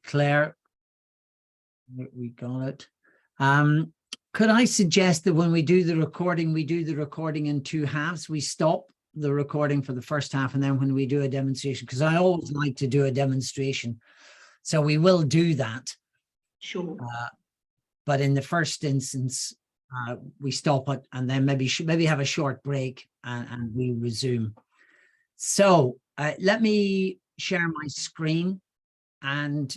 Claire, we got it. Could I suggest that when we do the recording in two halves? We stop the recording for the first half, and then when we do a demonstration, because I always like to do a demonstration. So we will do that. Sure. But in the first instance, we stop it and then maybe have a short break and we resume. So let me share my screen and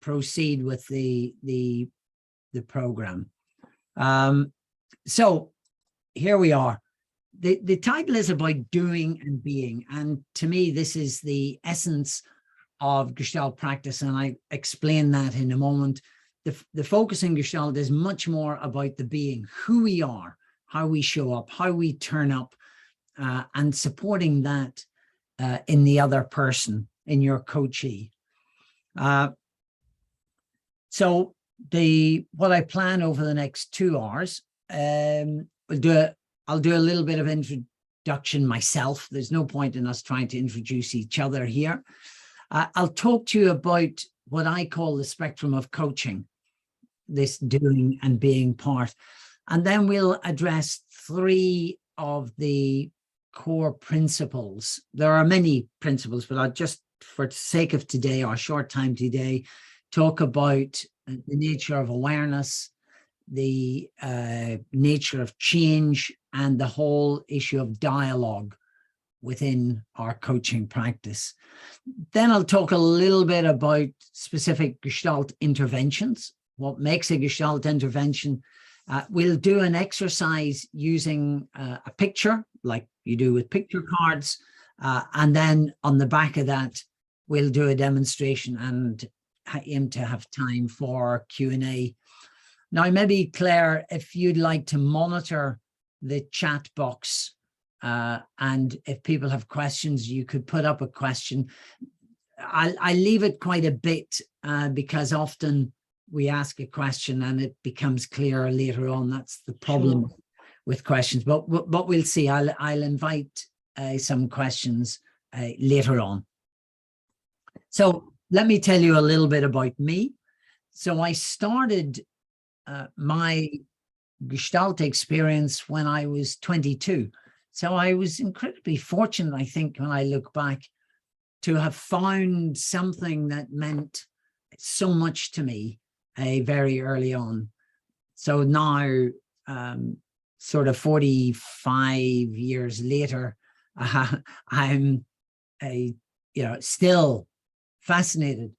proceed with the program. So here we are. The title is about doing and being, and to me this is the essence of Gestalt practice, and I explain that in a moment. The focus in Gestalt is much more about the being, who we are, how we show up, how we turn up, and supporting that in the other person, in your coachee. So what I plan over the next 2 hours, I'll do a little bit of introduction myself. There's no point in us trying to introduce each other here. I'll talk to you about what I call the spectrum of coaching, this doing and being part. And then we'll address 3 of the core principles. There are many principles, but I'll just, for the sake of today, our short time today, talk about the nature of awareness, the nature of change, and the whole issue of dialogue within our coaching practice. Then I'll talk a little bit about specific Gestalt interventions, what makes a Gestalt intervention. We'll do an exercise using a picture, like you do with picture cards, and then on the back of that, we'll do a demonstration and aim to have time for Q&A. Now, maybe, Claire, if you'd like to monitor the chat box, and if people have questions, you could put up a question. I leave it quite a bit because often we ask a question and it becomes clearer later on. That's the problem with questions, but we'll see. I'll invite some questions later on. So let me tell you a little bit about me. So I started my Gestalt experience when I was 22. So I was incredibly fortunate, I think, when I look back, to have found something that meant so much to me very early on. So now, sort of 45 years later, I'm still fascinated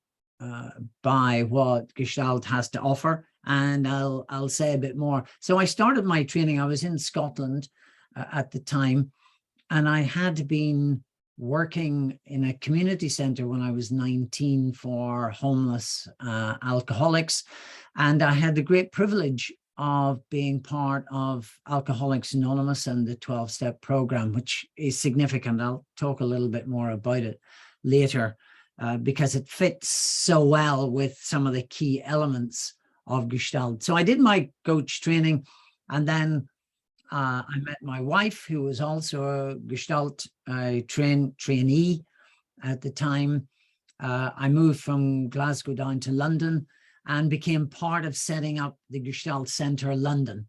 by what Gestalt has to offer, and I'll say a bit more. So I started my training. I was in Scotland at the time, and I had been working in a community center when I was 19 for homeless alcoholics, and I had the great privilege of being part of Alcoholics Anonymous and the 12-step program, which is significant. I'll talk a little bit more about it later because it fits so well with some of the key elements of Gestalt. So I did my coach training, and then I met my wife, who was also a Gestalt trainee at the time. I moved from Glasgow down to London and became part of setting up the Gestalt Centre London.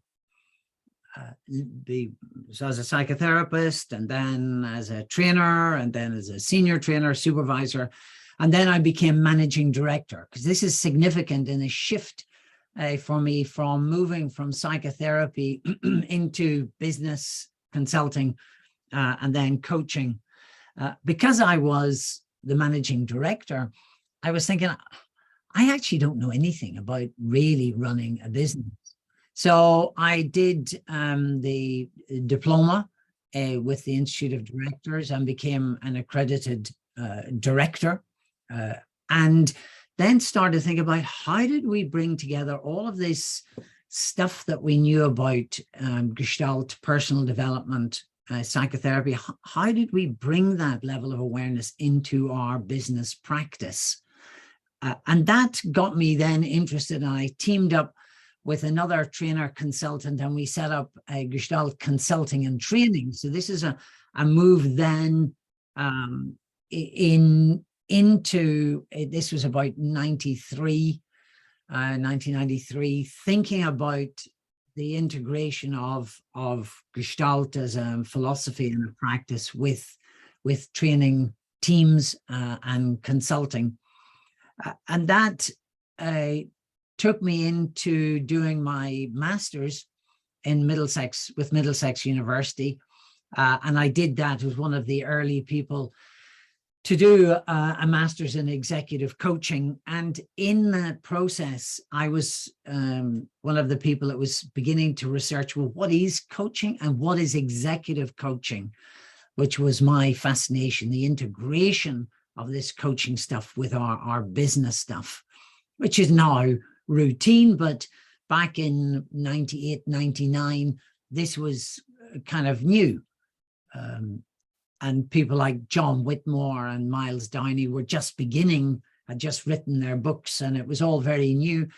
So as a psychotherapist, and then as a trainer, and then as a senior trainer, supervisor, and then I became managing director, because this is significant in a shift for me from moving from psychotherapy into business consulting and then coaching. Because I was the managing director, I was thinking, I actually don't know anything about really running a business. So I did the diploma with the Institute of Directors and became an accredited director, and then started to think about how did we bring together all of this stuff that we knew about Gestalt, personal development, psychotherapy. How did we bring that level of awareness into our business practice? And that got me then interested, and I teamed up with another trainer consultant, and we set up a Gestalt consulting and training. So this is a move then in into, this was about 1993, thinking about the integration of Gestalt as a philosophy and a practice with training teams and consulting. And that took me into doing my master's in Middlesex with Middlesex University. And I did that, was one of the early people to do a master's in executive coaching. And in that process, I was one of the people that was beginning to research, well, what is coaching and what is executive coaching, which was my fascination, the integration of this coaching stuff with our business stuff, which is now routine. But back in 98, 99, this was kind of new. And people like John Whitmore and Miles Downey were just beginning, had just written their books, and it was all very new.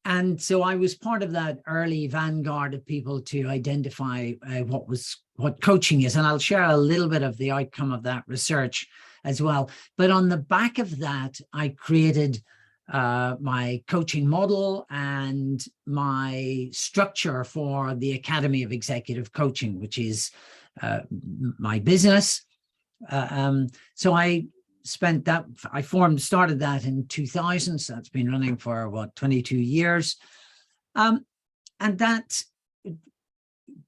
And so I was part of that early vanguard of people to identify what coaching is. And I'll share a little bit of the outcome of that research as well. But on the back of that, I created my coaching model and my structure for the Academy of Executive Coaching, which is my business. So I spent that, started that in 2000. So that's been running for what, 22 years. And that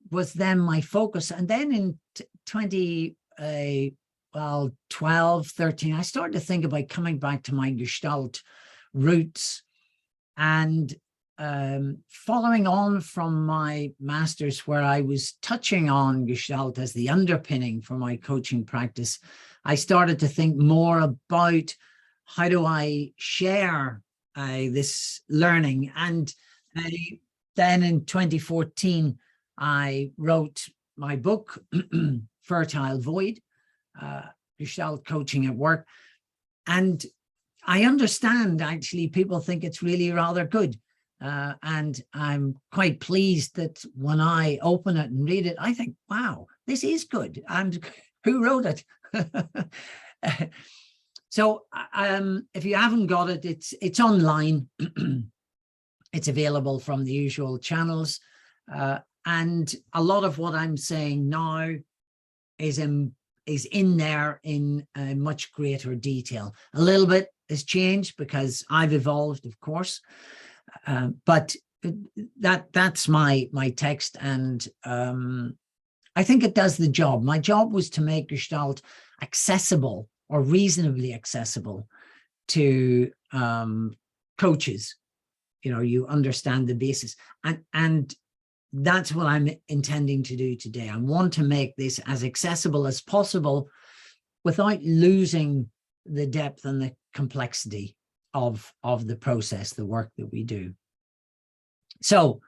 was then my focus. And then in 12, 13, I started to think about coming back to my Gestalt roots and following on from my master's, where I was touching on Gestalt as the underpinning for my coaching practice. I started to think more about how do I share this learning. And then in 2014, I wrote my book, Fertile Void, Gestalt Coaching at Work. And I understand, actually, people think it's really rather good. And I'm quite pleased that when I open it and read it, I think, wow, this is good. And who wrote it? So if you haven't got it, it's online. It's available from the usual channels. And a lot of what I'm saying now is in there in much greater detail. A little bit has changed because I've evolved, of course. But that's my text, and I think it does the job. My job was to make Gestalt accessible, or reasonably accessible, to coaches. You know, you understand the basis, and that's what I'm intending to do today. I want to make this as accessible as possible without losing the depth and the complexity of the process, the work that we do. So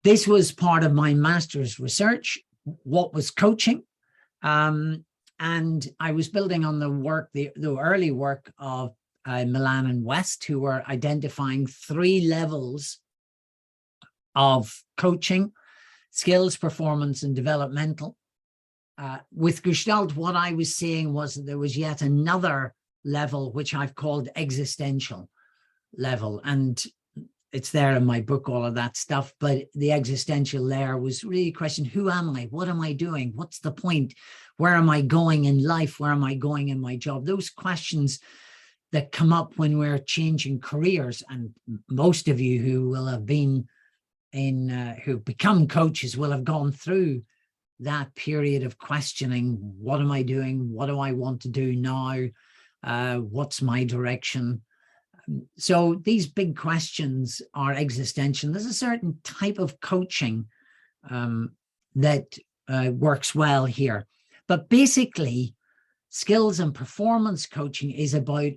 this was part of my master's research. What was coaching? And I was building on the work, the early work of Milan and West, who were identifying 3 levels of coaching: skills, performance, and developmental. With Gestalt, what I was seeing was that there was yet another level, which I've called existential level. And it's there in my book, all of that stuff. But the existential layer was really a question: who am I? What am I doing? What's the point? Where am I going in life? Where am I going in my job? Those questions that come up when we're changing careers. And most of you who will have been who've become coaches will have gone through that period of questioning. What am I doing? What do I want to do now? What's my direction? So these big questions are existential. There's a certain type of coaching that works well here. But basically, skills and performance coaching is about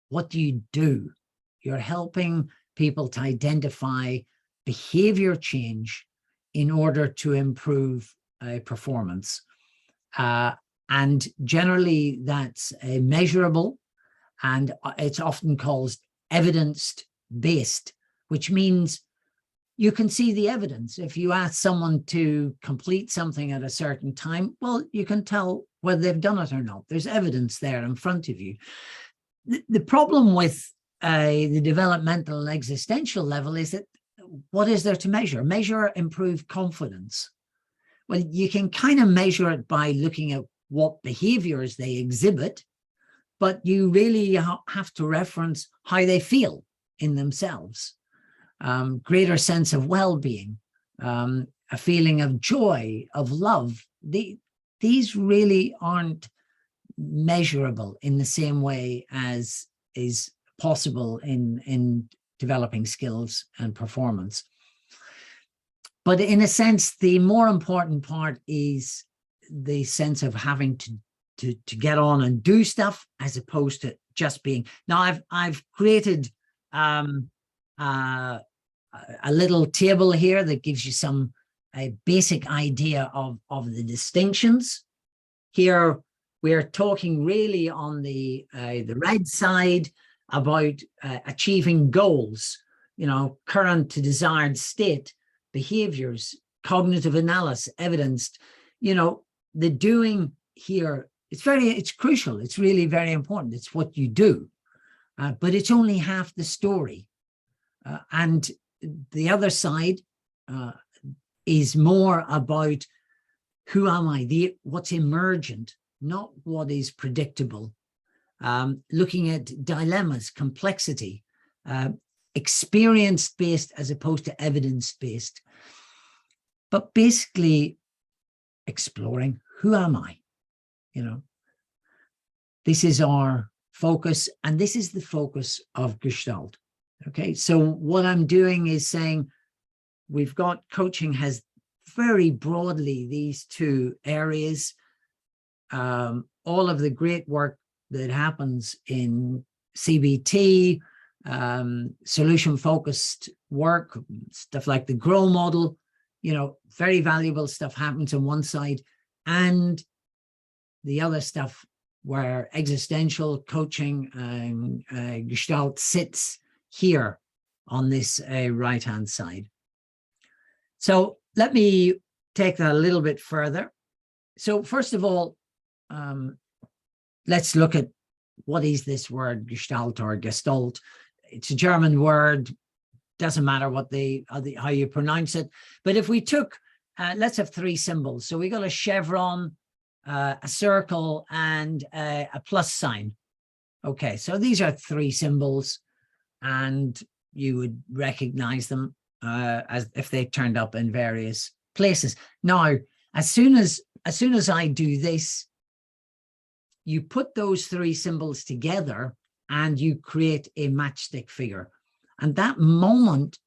what do you do? You're helping people to identify behavior change in order to improve performance. And generally that's measurable, and it's often called evidence-based, which means you can see the evidence. If you ask someone to complete something at a certain time, well, you can tell whether they've done it or not. There's evidence there in front of you. The problem with the developmental and existential level is that what is there to measure? Measure improved confidence. Well, you can kind of measure it by looking at what behaviors they exhibit, but you really have to reference how they feel in themselves. Greater sense of well-being, a feeling of joy, of love. These really aren't measurable in the same way as is possible in developing skills and performance. But in a sense, the more important part is the sense of having to get on and do stuff as opposed to just being. Now, I've created a little table here that gives you a basic idea of the distinctions. Here, we're talking really on the red side about achieving goals, current to desired state, behaviors, cognitive analysis, evidenced. The doing here, it's crucial. It's really very important. It's what you do, but it's only half the story. And the other side is more about who am I, what's emergent, not what is predictable. Looking at dilemmas, complexity, experience-based as opposed to evidence-based. But basically exploring, who am I? This is our focus, and this is the focus of Gestalt. Okay, so what I'm doing is saying we've got coaching has very broadly these two areas. All of the great work that happens in CBT, solution-focused work, stuff like the GROW model, very valuable stuff happens on one side, and the other stuff where existential coaching and Gestalt sits here on this right-hand side. So let me take that a little bit further. So first of all, let's look at what is this word Gestalt or Gestalt. It's a German word, doesn't matter how you pronounce it. But if we took, let's have three symbols. So we got a chevron, a circle, and a plus sign. Okay, so these are three symbols, and you would recognize them as if they turned up in various places. Now, as soon as I do this, you put those three symbols together and you create a matchstick figure. And that moment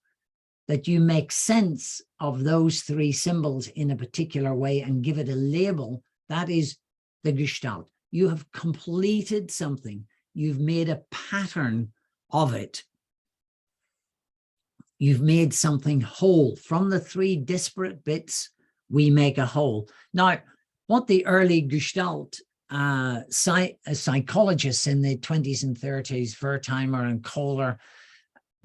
that you make sense of those three symbols in a particular way and give it a label, that is the Gestalt. You have completed something. You've made a pattern of it. You've made something whole. From the three disparate bits, we make a whole. Now, what the early Gestalt psychologists in the 20s and 30s, Wertheimer and Kohler,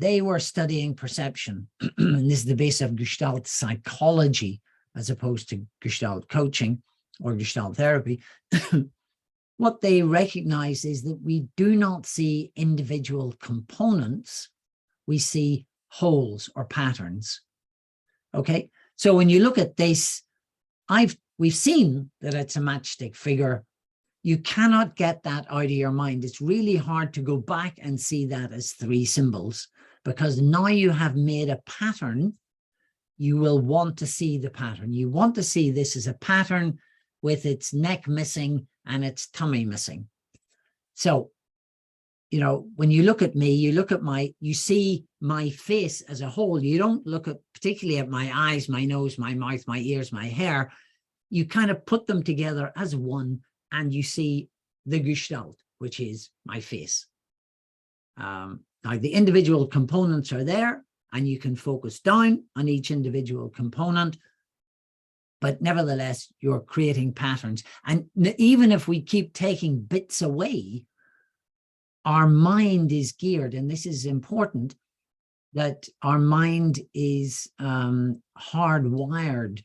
they were studying perception. And this is the base of Gestalt psychology as opposed to Gestalt coaching or Gestalt therapy. What they recognize is that we do not see individual components, we see wholes or patterns. Okay, so when you look at this, we've seen that it's a matchstick figure. You cannot get that out of your mind. It's really hard to go back and see that as three symbols, because now you have made a pattern. You will want to see the pattern. You want to see this as a pattern with its neck missing and its tummy missing. So, when you look at me, you see my face as a whole. You don't look at particularly at my eyes, my nose, my mouth, my ears, my hair. You kind of put them together as one, and you see the Gestalt, which is my face. Now, the individual components are there, and you can focus down on each individual component, but nevertheless, you're creating patterns. And even if we keep taking bits away, our mind is geared, and this is important, that our mind is hardwired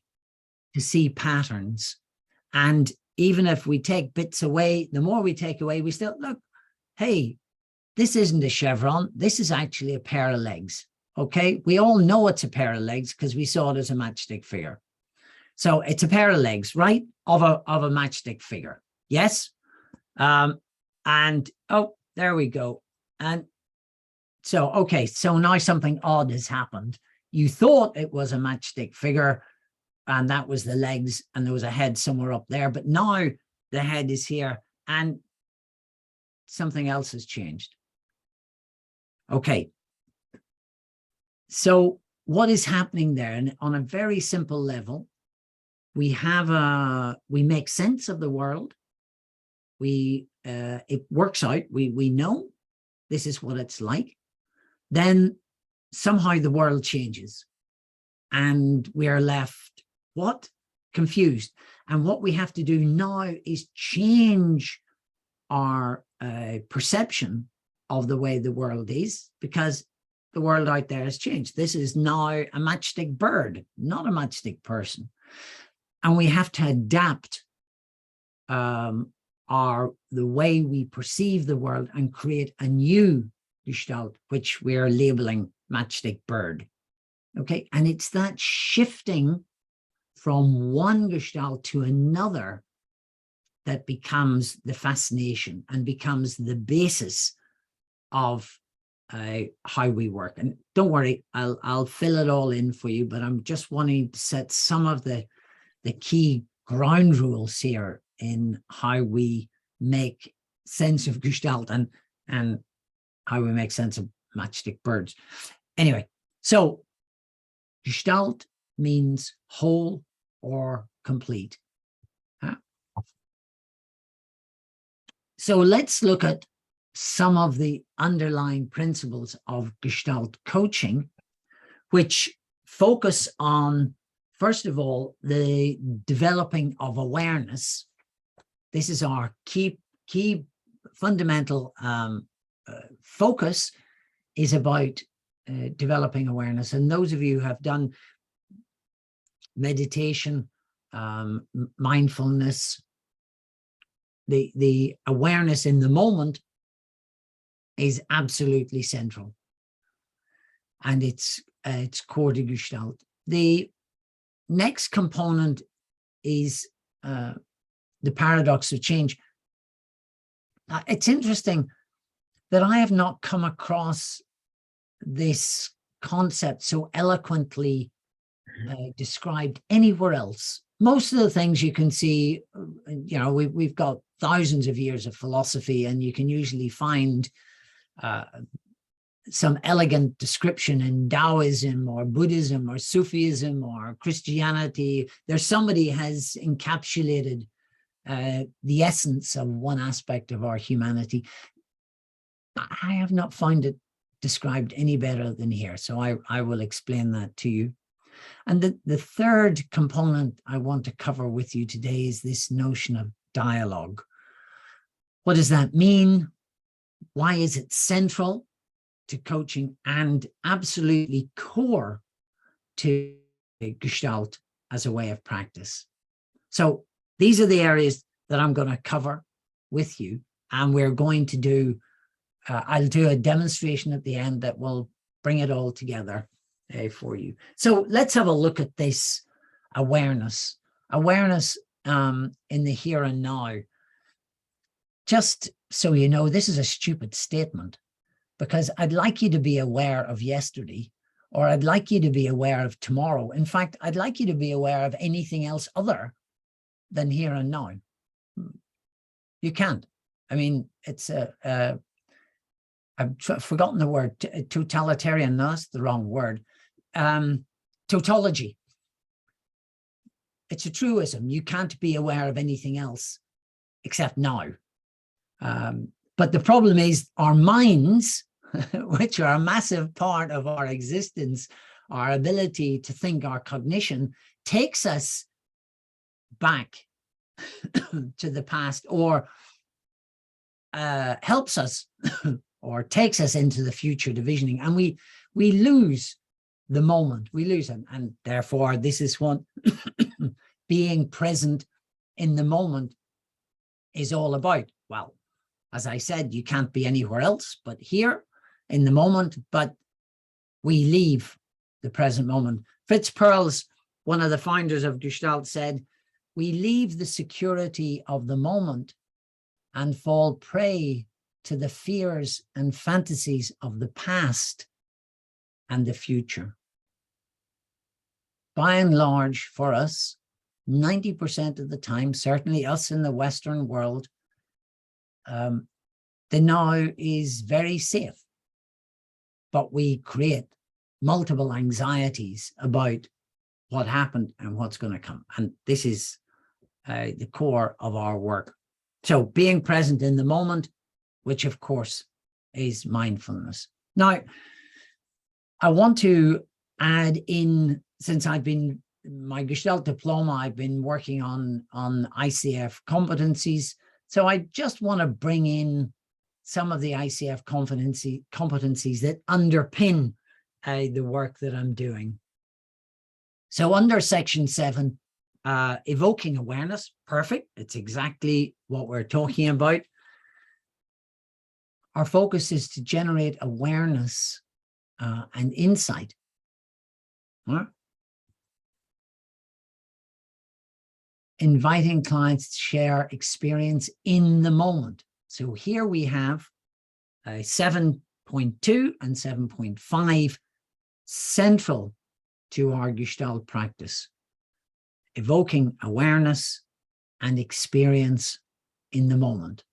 to see patterns. And even if we take bits away, the more we take away, we still look, hey, this isn't a chevron. This is actually a pair of legs. Okay. We all know it's a pair of legs because we saw it as a matchstick figure. So it's a pair of legs, right? Of a matchstick figure. Yes. And oh, there we go. And so, okay. So now something odd has happened. You thought it was a matchstick figure and that was the legs and there was a head somewhere up there, but now the head is here and something else has changed. Okay. So what is happening there? And on a very simple level, we make sense of the world. It works out. We know this is what it's like. Then somehow the world changes and we are left, what? Confused. And what we have to do now is change our perception of the way the world is, because the world out there has changed. This is now a matchstick bird, not a matchstick person. And we have to adapt the way we perceive the world and create a new Gestalt, which we are labeling matchstick bird. Okay. And it's that shifting from one Gestalt to another that becomes the fascination and becomes the basis of how we work. And don't worry, I'll fill it all in for you, but I'm just wanting to set some of the key ground rules here in how we make sense of Gestalt and how we make sense of matchstick birds. Anyway, so Gestalt means whole or complete. So let's look at some of the underlying principles of Gestalt coaching, which focus on, first of all, the developing of awareness. This is our key fundamental focus, is about developing awareness. And those of you who have done meditation, mindfulness, the awareness in the moment is absolutely central, and it's core to Gestalt. The next component is the paradox of change. It's interesting that I have not come across this concept so eloquently described anywhere else. Most of the things you can see, you know, we've got thousands of years of philosophy, and you can usually find some elegant description in Taoism or Buddhism or Sufism or Christianity. There's somebody has encapsulated the essence of one aspect of our humanity. I have not found it described any better than here, so I will explain that to you. And the third component I want to cover with you today is this notion of dialogue. What does that mean? Why is it central to coaching and absolutely core to Gestalt as a way of practice? So these are the areas that I'm going to cover with you, and we're going to do, I'll do a demonstration at the end that will bring it all together for you. So let's have a look at this awareness. Awareness in the here and now. Just so you know, this is a stupid statement, because I'd like you to be aware of yesterday, or I'd like you to be aware of tomorrow. In fact, I'd like you to be aware of anything else other than here and now. You can't. I mean, it's I've forgotten the word, totalitarian. No, that's the wrong word. Tautology. It's a truism. You can't be aware of anything else except now. But the problem is our minds, which are a massive part of our existence, our ability to think, our cognition, takes us back to the past, or helps us or takes us into the future divisioning, and we lose the moment. We lose it, and therefore this is what being present in the moment is all about. Well, as I said, you can't be anywhere else but here in the moment, but we leave the present moment. Fritz Perls, one of the founders of Gestalt, said, we leave the security of the moment and fall prey to the fears and fantasies of the past and the future. By and large, for us, 90% of the time, certainly us in the Western world, the now is very safe, but we create multiple anxieties about what happened and what's going to come. And this is the core of our work. So being present in the moment, which of course is mindfulness. Now, I want to add in, since I've been, my Gestalt diploma, I've been working on ICF competencies. So I just want to bring in some of the ICF competencies that underpin the work that I'm doing. So under section 7, evoking awareness, perfect. It's exactly what we're talking about. Our focus is to generate awareness and insight. Inviting clients to share experience in the moment. So here we have 7.2 and 7.5 central to our Gestalt practice. Evoking awareness and experience in the moment.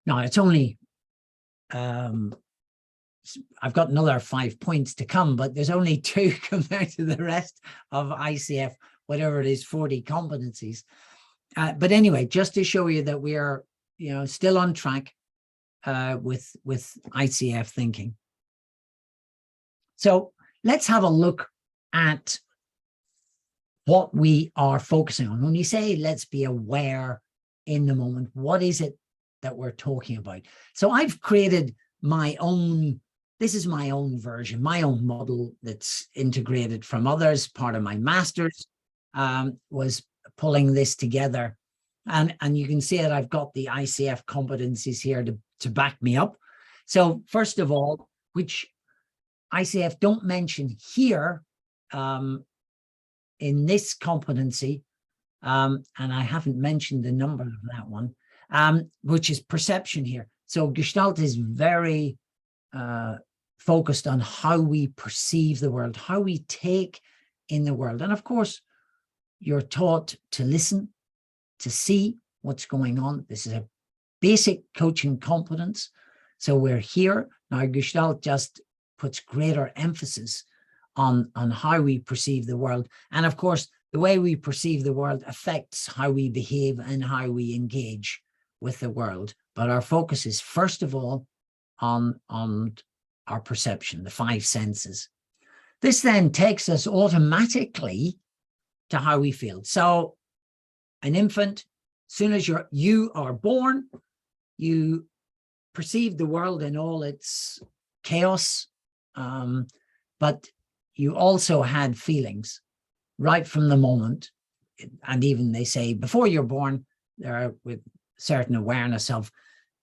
Now, it's only, I've got another 5 points to come, but there's only 2 compared to the rest of ICF, whatever it is, 40 competencies. But anyway, just to show you that we are, still on track with ICF thinking. So let's have a look at what we are focusing on. When you say, let's be aware in the moment, what is it that we're talking about? So I've created my own, this is my own version, my own model that's integrated from others. Part of my master's was pulling this together. And you can see that I've got the ICF competencies here to back me up. So first of all, which ICF don't mention here in this competency, and I haven't mentioned the number of that one, which is perception here. So Gestalt is very focused on how we perceive the world, how we take in the world. And of course, you're taught to listen, to see what's going on. This is a basic coaching competence. So we're here. Now, Gestalt just puts greater emphasis on how we perceive the world. And of course, the way we perceive the world affects how we behave and how we engage with the world. But our focus is first of all on our perception, the 5 senses. This then takes us automatically to how we feel. So an infant, as soon as you are born, you perceive the world in all its chaos, but you also had feelings right from the moment. And even they say before you're born, there are with certain awareness of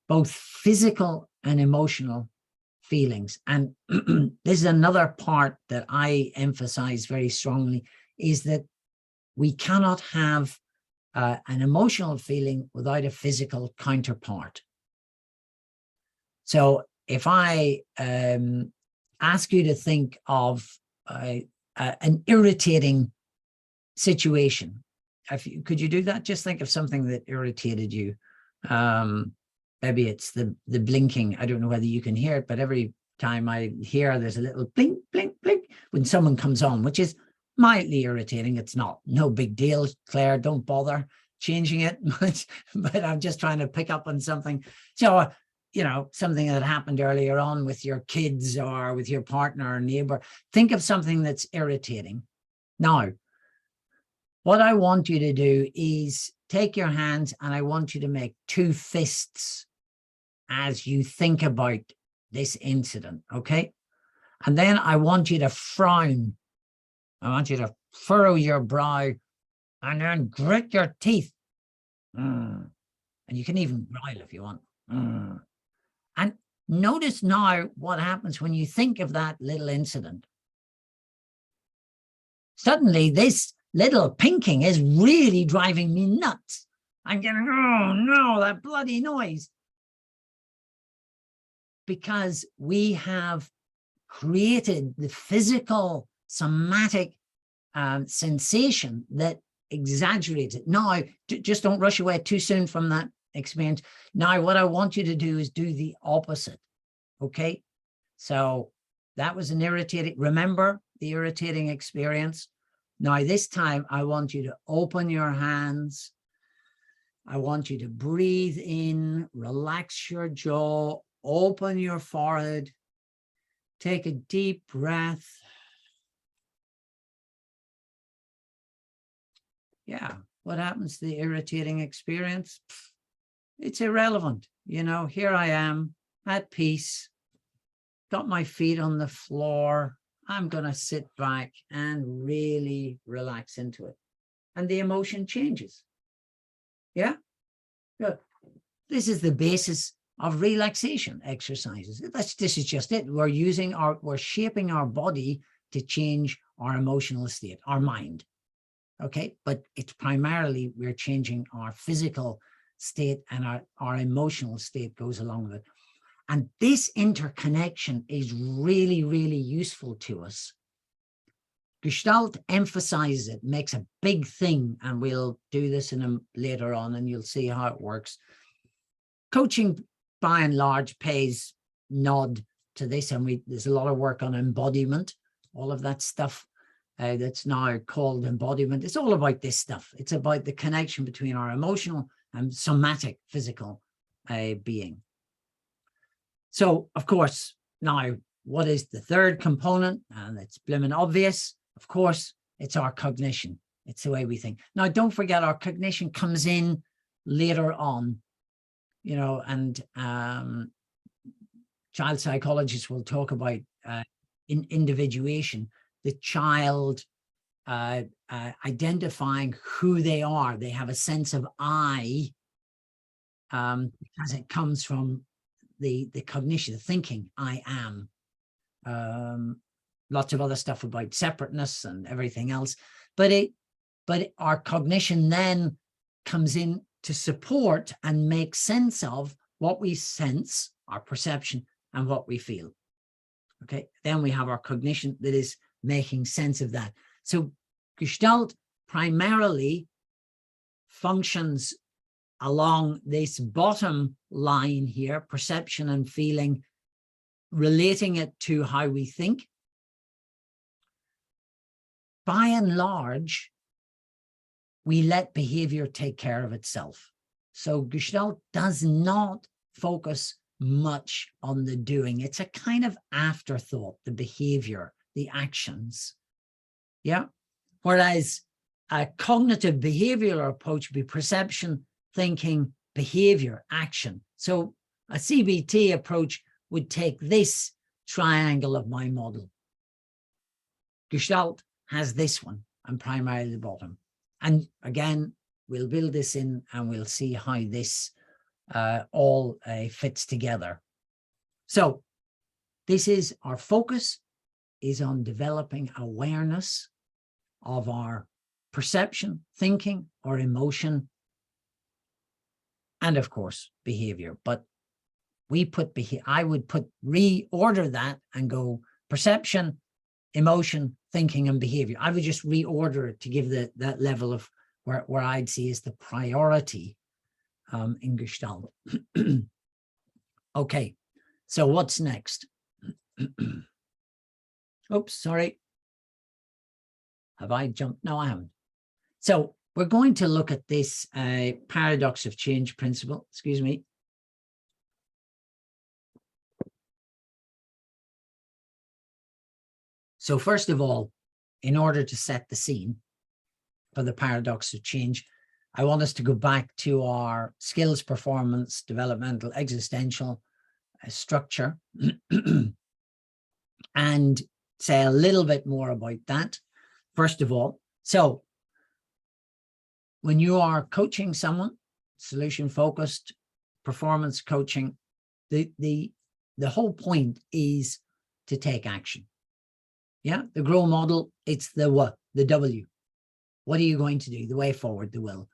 both physical and emotional feelings. And this is another part that I emphasize very strongly, is that we cannot have an emotional feeling without a physical counterpart. So if I ask you to think of an irritating situation, could you do that? Just think of something that irritated you. Maybe it's the blinking. I don't know whether you can hear it, but every time I hear there's a little blink, blink, blink when someone comes on, which is mildly irritating. It's no big deal, Claire, don't bother changing it, but I'm just trying to pick up on something. So, something that happened earlier on with your kids or with your partner or neighbor. Think of something that's irritating. Now, what I want you to do is take your hands and I want you to make 2 fists as you think about this incident, okay? And then I want you to frown. I want you to furrow your brow and then grit your teeth And you can even growl if you want. And notice now what happens when you think of that little incident. Suddenly, this little pinking is really driving me nuts. I'm getting, oh no, that bloody noise. Because we have created the physical somatic sensation that exaggerates it. Now, just don't rush away too soon from that experience. Now, what I want you to do is do the opposite. Okay. So that was an irritating, remember the irritating experience. Now, this time I want you to open your hands. I want you to breathe in, relax your jaw, open your forehead, take a deep breath. Yeah, what happens to the irritating experience? It's irrelevant. You know, here I am at peace, got my feet on the floor. I'm going to sit back and really relax into it. And the emotion changes. Yeah, good. This is the basis of relaxation exercises. This is just it. We're shaping our body to change our emotional state, our mind. Okay, but it's primarily we're changing our physical state, and our emotional state goes along with it. And this interconnection is really, really useful to us. Gestalt emphasizes it, makes a big thing, and we'll do this later on, and you'll see how it works. Coaching, by and large, pays nod to this, and there's a lot of work on embodiment, all of that stuff that's now called embodiment. It's all about this stuff. It's about the connection between our emotional and somatic physical being. So, of course, now, what is the third component? And it's blimmin' obvious. Of course, it's our cognition. It's the way we think. Now, don't forget, our cognition comes in later on, you know, and child psychologists will talk about individuation, the child identifying who they are. They have a sense of I, as it comes from the cognition, the thinking, I am. Lots of other stuff about separateness and everything else, but our cognition then comes in to support and make sense of what we sense, our perception, and what we feel. Okay, then we have our cognition that is making sense of that. So Gestalt primarily functions along this bottom line here, perception and feeling, relating it to how we think. By and large, we let behavior take care of itself. So Gestalt does not focus much on the doing. It's a kind of afterthought, the behavior, the actions. Yeah. Whereas a cognitive behavioral approach would be perception, thinking, behavior, action. So a CBT approach would take this triangle of my model. Gestalt has this one, and primarily the bottom. And again, we'll build this in and we'll see how this all fits together. So this is our focus is on developing awareness of our perception, thinking, or emotion, and of course, behavior. But I would reorder that and go perception, emotion, thinking, and behavior. I would just reorder it to give that level of where I'd see is the priority in Gestalt. Okay, so what's next? Oops, sorry. Have I jumped? No, I haven't. So we're going to look at this paradox of change principle. Excuse me. So first of all, in order to set the scene for the paradox of change, I want us to go back to our skills, performance, developmental, existential structure and say a little bit more about that. First of all, so when you are coaching someone, solution focused, performance coaching, the whole point is to take action. Yeah, the grow model, it's the what, the W. What are you going to do? The way forward, the will.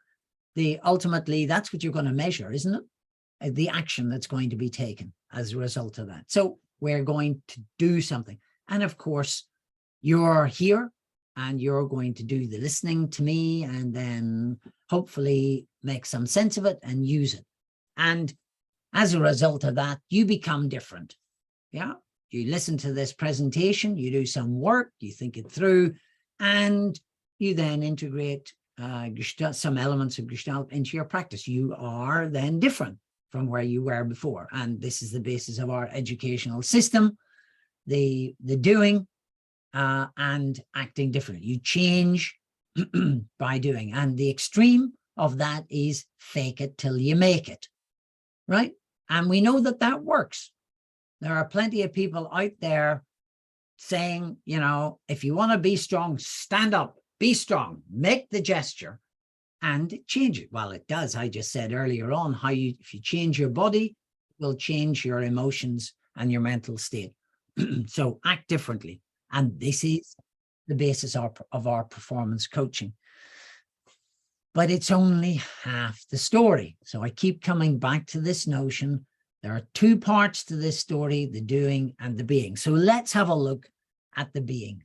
Ultimately, that's what you're going to measure, isn't it? The action that's going to be taken as a result of that. So we're going to do something. And of course, you're here and you're going to do the listening to me and then hopefully make some sense of it and use it. And as a result of that, you become different. Yeah. You listen to this presentation, you do some work, you think it through, and you then integrate some elements of Gestalt into your practice. You are then different from where you were before. And this is the basis of our educational system, the doing and acting differently. You change by doing. And the extreme of that is fake it till you make it, right? And we know that that works. There are plenty of people out there saying, you know, if you want to be strong, stand up, be strong, make the gesture and change it. Well, it does. I just said earlier on how if you change your body, it will change your emotions and your mental state. So act differently. And this is the basis of our performance coaching. But it's only half the story. So I keep coming back to this notion. There are two parts to this story, the doing and the being. So let's have a look at the being.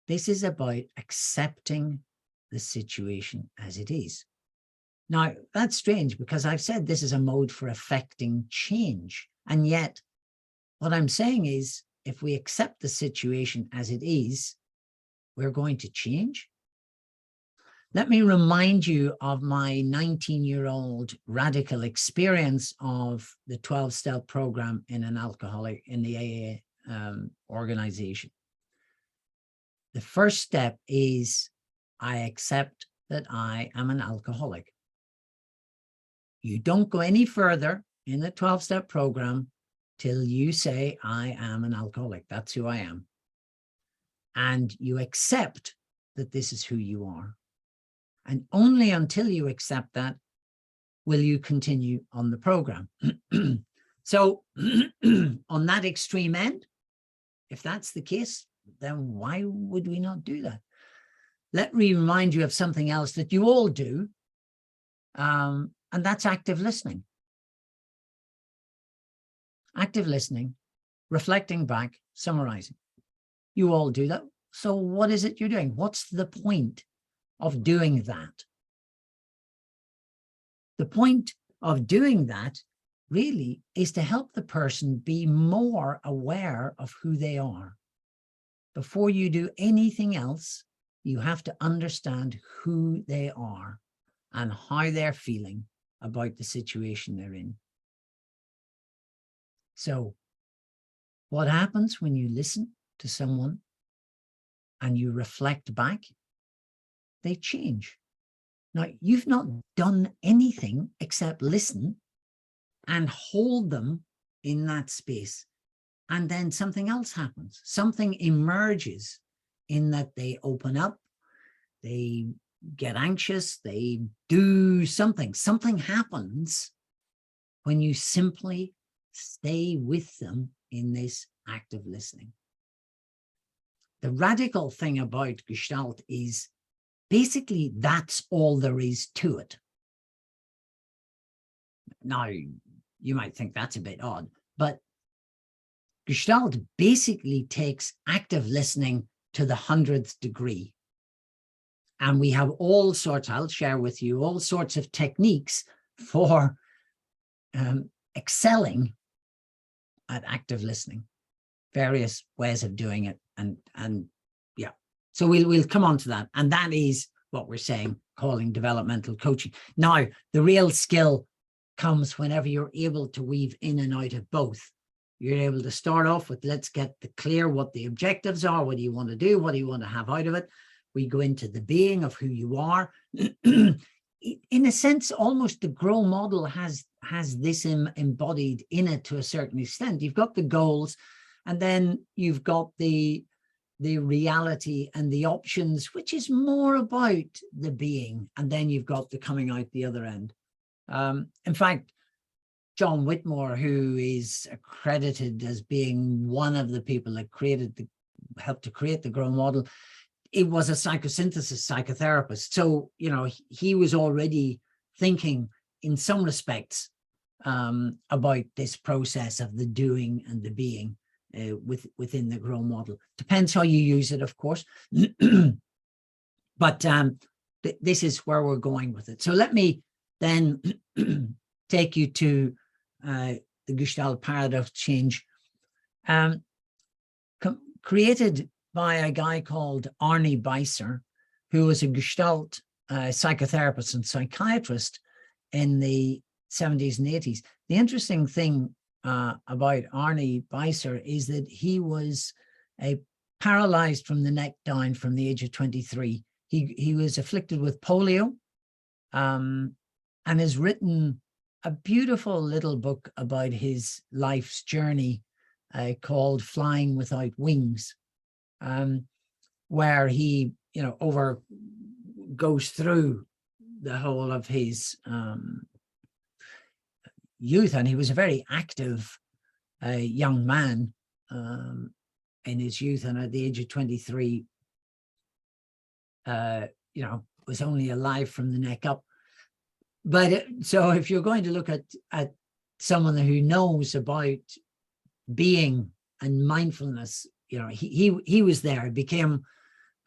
This is about accepting the situation as it is. Now, that's strange because I've said this is a mode for affecting change. And yet, what I'm saying is, if we accept the situation as it is, we're going to change. Let me remind you of my 19-year-old radical experience of the 12-step program in the AA organization. The first step is I accept that I am an alcoholic. You don't go any further in the 12-step program till you say, I am an alcoholic. That's who I am. And you accept that this is who you are. And only until you accept that will you continue on the program. So on that extreme end, if that's the case, then why would we not do that? Let me remind you of something else that you all do, and that's active listening. Active listening, reflecting back, summarizing. You all do that. So what is it you're doing? What's the point of doing that? The point of doing that really is to help the person be more aware of who they are. Before you do anything else, you have to understand who they are and how they're feeling about the situation they're in. So what happens when you listen to someone and you reflect back? They change. Now, you've not done anything except listen and hold them in that space. And then something else happens. Something emerges in that they open up, they get anxious, they do something. Something happens when you simply stay with them in this active listening. The radical thing about Gestalt is basically that's all there is to it. Now, you might think that's a bit odd, but Gestalt basically takes active listening to the 100th degree. And we have all sorts, I'll share with you, all sorts of techniques for excelling at active listening, various ways of doing it. And yeah, so we'll come on to that. And that is what we're saying, calling developmental coaching. Now, the real skill comes whenever you're able to weave in and out of both. You're able to start off with, let's get clear what the objectives are. What do you want to do? What do you want to have out of it? We go into the being of who you are. In a sense, almost the grow model has this embodied in it to a certain extent. You've got the goals, and then you've got the the reality and the options, which is more about the being. And then you've got the coming out the other end. In fact, John Whitmore, who is accredited as being one of the people that helped to create the GROW model, it was a psychosynthesis psychotherapist. So, you know, he was already thinking in some respects about this process of the doing and the being within the GROW model. Depends how you use it, of course. But this is where we're going with it. So let me then take you to the Gestalt paradox change, created by a guy called Arnie Beiser, who was a Gestalt psychotherapist and psychiatrist in the 70s and 80s. The interesting thing about Arnie Beiser is that he was paralyzed from the neck down from the age of 23. He was afflicted with polio, and has written a beautiful little book about his life's journey called Flying Without Wings, where he, you know, goes through the whole of his youth. And he was a very active young man in his youth, and at the age of 23, you know, was only alive from the neck up. But so if you're going to look at someone who knows about being and mindfulness, you know, he was there. He became,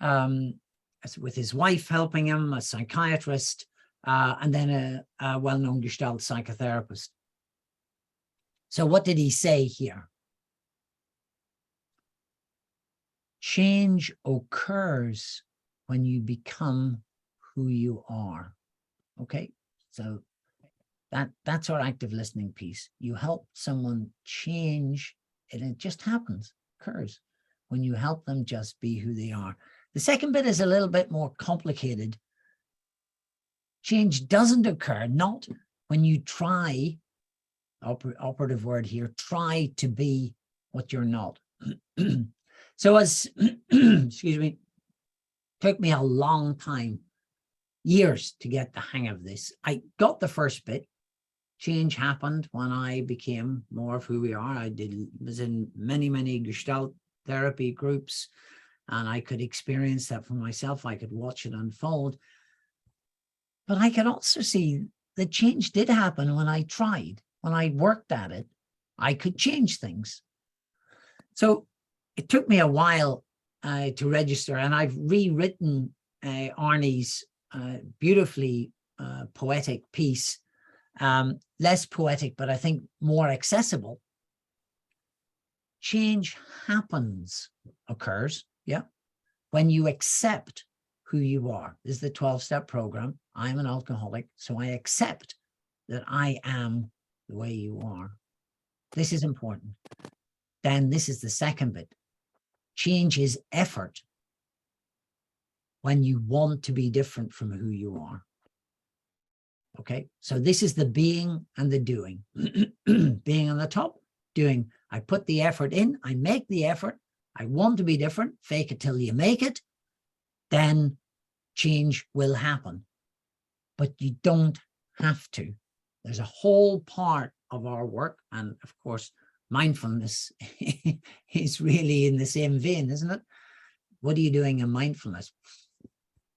with his wife helping him, a psychiatrist, and then a well-known Gestalt psychotherapist. So what did he say here? Change occurs when you become who you are. Okay, so that's our active listening piece. You help someone change, and it just happens, occurs when you help them just be who they are. The second bit is a little bit more complicated. Change doesn't occur, not when you try, operative word here, try to be what you're not. So as, excuse me, took me a long time, years to get the hang of this. I got the first bit. Change happened when I became more of who we are. I was in many, many Gestalt therapy groups, and I could experience that for myself. I could watch it unfold. But I could also see that change did happen when I tried. When I worked at it, I could change things. So it took me a while to register, and I've rewritten Arnie's beautifully poetic piece, less poetic, but I think more accessible. Change occurs, yeah, when you accept who you are. This is the 12-step program. I'm an alcoholic, so I accept that I am the way you are. This is important. Then this is the second bit. Change is effort when you want to be different from who you are. Okay, so this is the being and the doing. Being on the top, doing. I put the effort in, I make the effort, I want to be different, fake it till you make it, then change will happen. But you don't have to. There's a whole part of our work, and of course, mindfulness is really in the same vein, isn't it? What are you doing in mindfulness?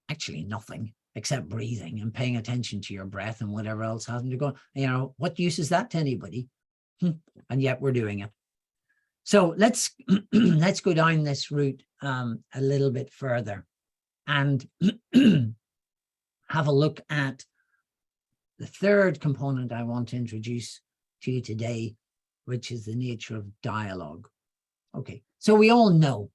Actually, nothing except breathing and paying attention to your breath and whatever else hasn't to go. You know, what use is that to anybody? And yet we're doing it. So let's go down this route a little bit further and have a look at the third component I want to introduce to you today, which is the nature of dialogue. Okay, so we all know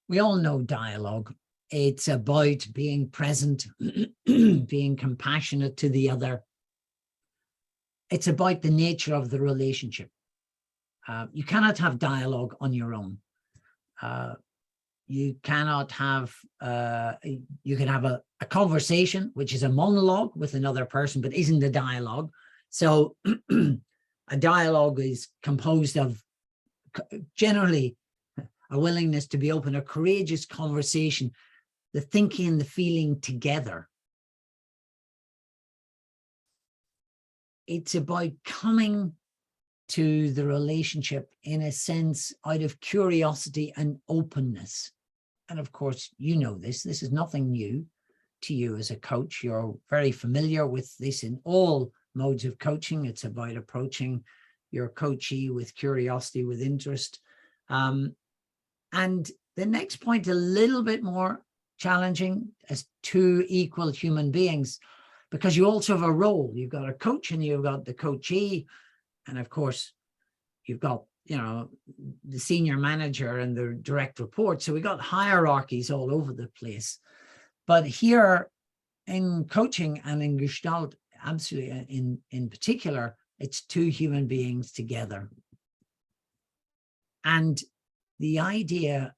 dialogue. It's about being present, being compassionate to the other. It's about the nature of the relationship. You cannot have dialogue on your own. You cannot have, you can have a conversation, which is a monologue with another person, but isn't a dialogue. So a dialogue is composed of, generally, a willingness to be open, a courageous conversation, the thinking and the feeling together. It's about coming to the relationship in a sense out of curiosity and openness. And of course, you know this is nothing new to you as a coach. You're very familiar with this in all modes of coaching. It's about approaching your coachee with curiosity, with interest. And the next point, a little bit more challenging, as two equal human beings, because you also have a role. You've got a coach and you've got the coachee. And of course, you've got, you know, the senior manager and the direct report. So we got hierarchies all over the place. But here in coaching and in Gestalt, absolutely in particular, it's two human beings together. And the idea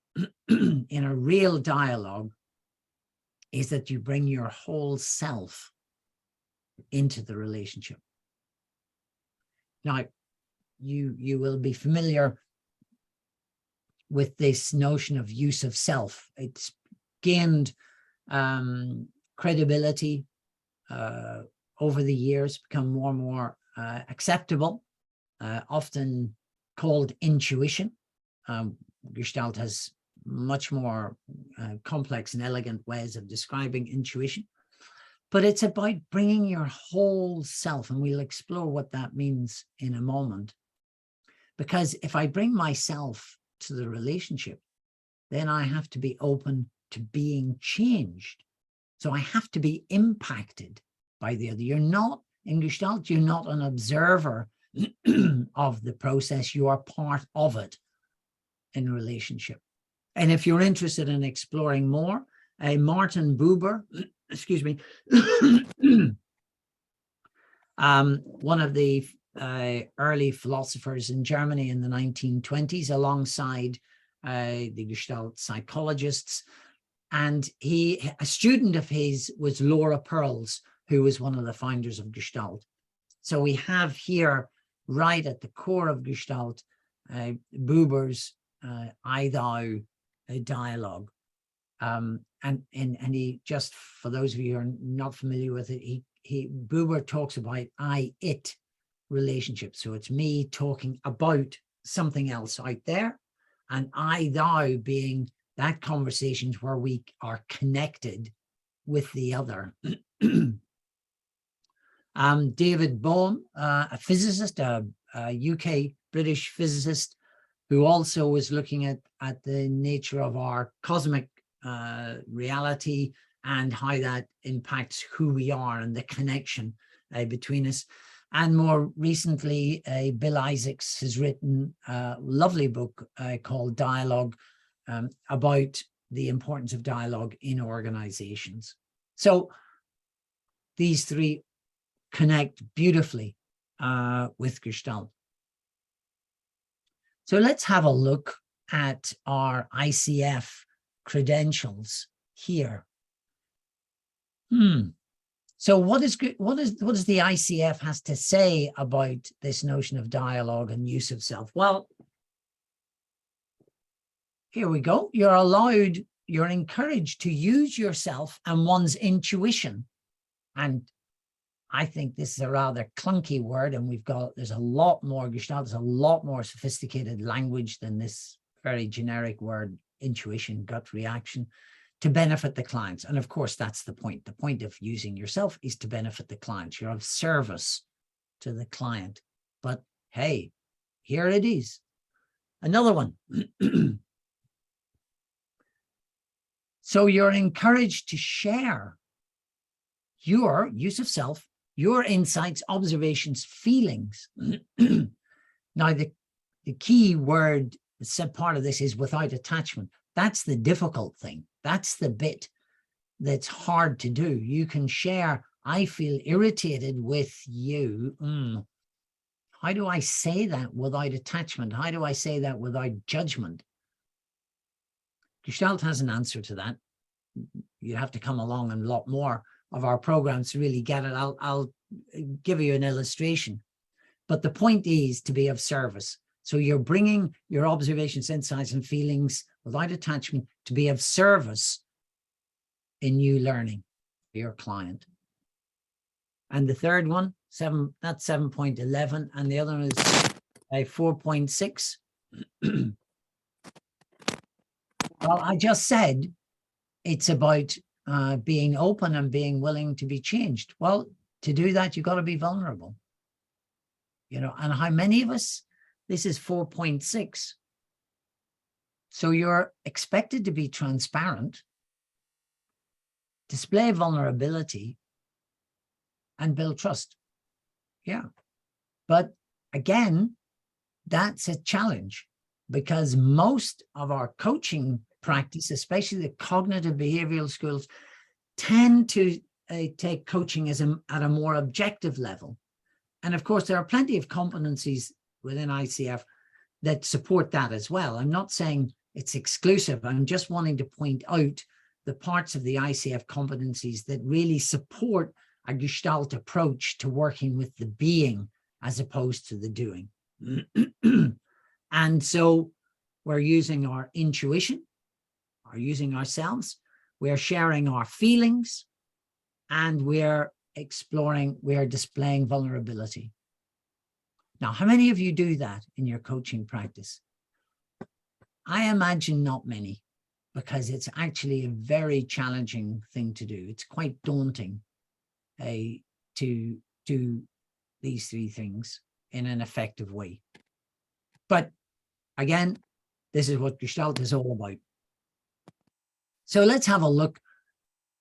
in a real dialogue is that you bring your whole self into the relationship. Now, you will be familiar with this notion of use of self. It's gained credibility over the years, become more and more acceptable, often called intuition. Gestalt has much more complex and elegant ways of describing intuition. But it's about bringing your whole self, and we'll explore what that means in a moment. Because if I bring myself to the relationship, then I have to be open to being changed. So I have to be impacted by the other. You're not, in Gestalt, you're not an observer of the process. You are part of it in relationship. And if you're interested in exploring more, Martin Buber, excuse me, one of the early philosophers in Germany in the 1920s, alongside the Gestalt psychologists. And a student of his was Laura Pearls, who was one of the founders of Gestalt. So we have here, right at the core of Gestalt, Buber's I-thou dialogue. And he, just for those of you who are not familiar with it, Buber talks about I-it relationship. So it's me talking about something else out there, and I-thou being that conversations where we are connected with the other. David Bohm, a physicist, a UK British physicist, who also was looking at the nature of our cosmic reality and how that impacts who we are and the connection between us. And more recently, Bill Isaacs has written a lovely book called Dialogue, about the importance of dialogue in organizations. So these three connect beautifully with Gestalt. So let's have a look at our ICF credentials here. So what does the ICF has to say about this notion of dialogue and use of self? Well, here we go. You're encouraged to use yourself and one's intuition. And I think this is a rather clunky word, and there's a lot more Gestalt, there's a lot more sophisticated language than this very generic word, intuition, gut reaction, to benefit the clients. And of course, that's the point. The point of using yourself is to benefit the clients. You're of service to the client. But hey, here it is. Another one. So you're encouraged to share your use of self, your insights, observations, feelings. Now, the key word, part of this is without attachment. That's the difficult thing. That's the bit that's hard to do. You can share, I feel irritated with you. How do I say that without attachment? How do I say that without judgment? Gestalt has an answer to that. You have to come along and a lot more of our programs to really get it. I'll give you an illustration. But the point is to be of service. So you're bringing your observations, insights, and feelings without attachment to be of service in new learning for your client. And the third one, that's 7.11, and the other one is a 4.6. Well, I just said it's about being open and being willing to be changed. Well, to do that, you've got to be vulnerable. You know, and how many of us? This is 4.6. So you're expected to be transparent, display vulnerability, and build trust. Yeah. But again, that's a challenge, because most of our coaching practice, especially the cognitive behavioral schools, tend to take coaching as at a more objective level. And of course, there are plenty of competencies within ICF that support that as well. I'm not saying it's exclusive. I'm just wanting to point out the parts of the ICF competencies that really support a Gestalt approach to working with the being as opposed to the doing. And so we're using our intuition, we're using ourselves, we're sharing our feelings, and we're displaying vulnerability. Now, how many of you do that in your coaching practice? I imagine not many, because it's actually a very challenging thing to do. It's quite daunting to do these three things in an effective way. But again, this is what Gestalt is all about. So let's have a look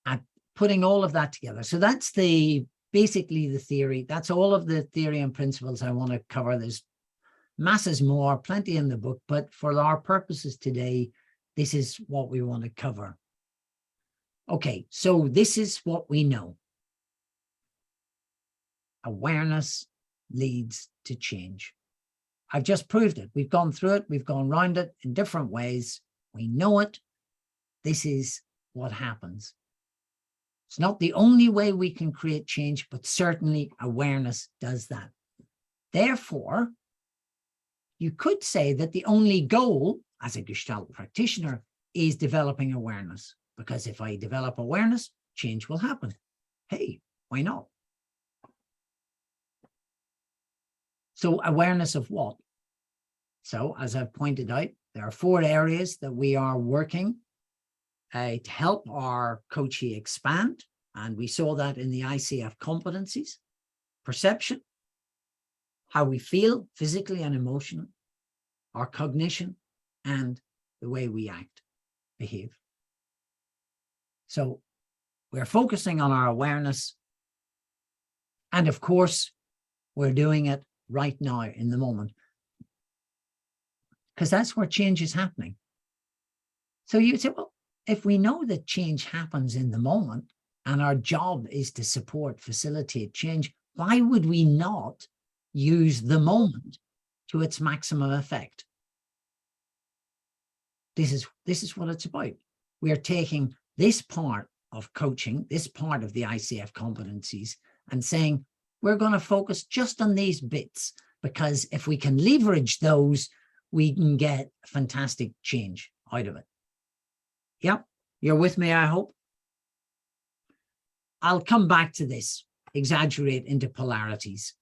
at putting all of that together. So that's basically the theory. That's all of the theory and principles I want to cover. There's masses more, plenty in the book, but for our purposes today, this is what we want to cover. Okay, so this is what we know. Awareness leads to change. I've just proved it. We've gone through it. We've gone around it in different ways. We know it. This is what happens. It's not the only way we can create change, but certainly awareness does that. Therefore, you could say that the only goal as a Gestalt practitioner is developing awareness, because if I develop awareness, change will happen. Hey, why not? So awareness of what? So as I've pointed out, there are 4 areas that we are working to help our coachee expand. And we saw that in the ICF competencies: perception, how we feel physically and emotionally, our cognition, and the way we act, behave. So we're focusing on our awareness. And of course, we're doing it right now in the moment, because that's where change is happening. So you say, well, if we know that change happens in the moment and our job is to support, facilitate change, why would we not use the moment to its maximum effect? This is what it's about. We are taking this part of coaching, this part of the ICF competencies, and saying, we're going to focus just on these bits, because if we can leverage those, we can get fantastic change out of it. Yep, you're with me, I hope. I'll come back to this, exaggerate into polarities.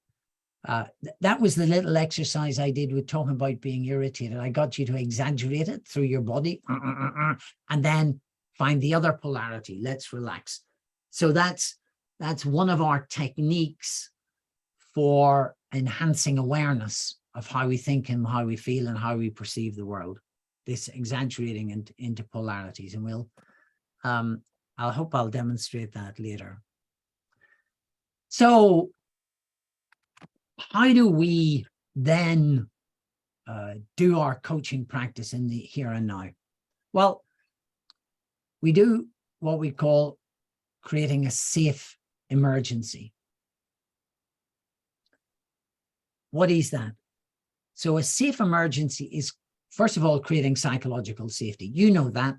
That was the little exercise I did with talking about being irritated. I got you to exaggerate it through your body, and then find the other polarity. Let's relax. So that's one of our techniques for enhancing awareness of how we think and how we feel and how we perceive the world. This exaggerating into polarities, and we'll I hope I'll demonstrate that later. So how do we then do our coaching practice in the here and now? Well, we do what we call creating a safe emergency. What is that? So a safe emergency is, first of all, creating psychological safety. You know that.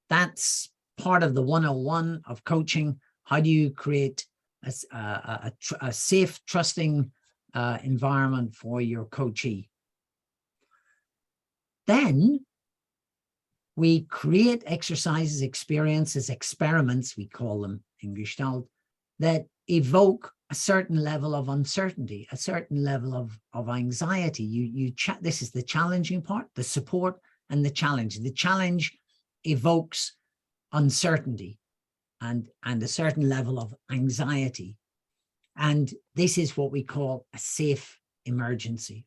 That's part of the 101 of coaching. How do you create a safe, trusting environment for your coachee? then we create exercises, experiences, experiments, we call them in Gestalt, that evoke a certain level of uncertainty, a certain level of anxiety. This is the challenging part, the support and the challenge. The challenge evokes uncertainty and a certain level of anxiety. And this is what we call a safe emergency.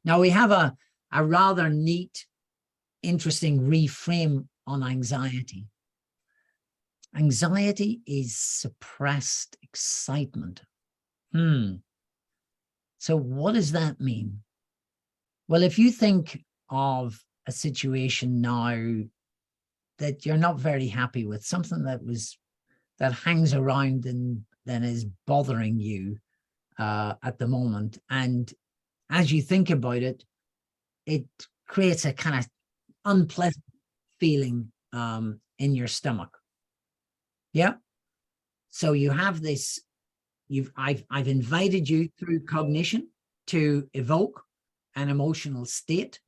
Now we have a rather neat, interesting reframe on anxiety. Anxiety is suppressed excitement. So what does that mean? Well, if you think of a situation now that you're not very happy with, something that hangs around and then is bothering you at the moment, and as you think about it, it creates a kind of unpleasant feeling in your stomach. Yeah. So you have this, I've invited you through cognition to evoke an emotional state,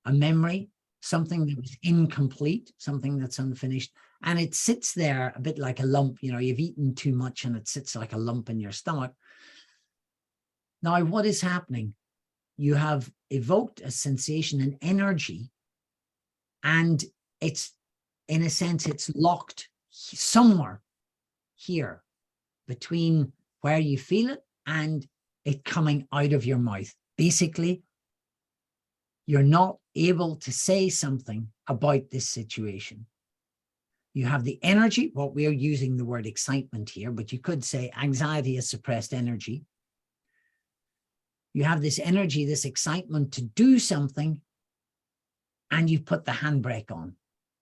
a memory, something that was incomplete, something that's unfinished. And it sits there a bit like a lump, you've eaten too much and it sits like a lump in your stomach. Now, what is happening? You have evoked a sensation, an energy, and it's, in a sense, it's locked somewhere here between where you feel it and it coming out of your mouth. Basically, you're not able to say something about this situation. You have the energy, what we are using the word excitement here, but you could say anxiety is suppressed energy. You have this energy, this excitement to do something, and you put the handbrake on,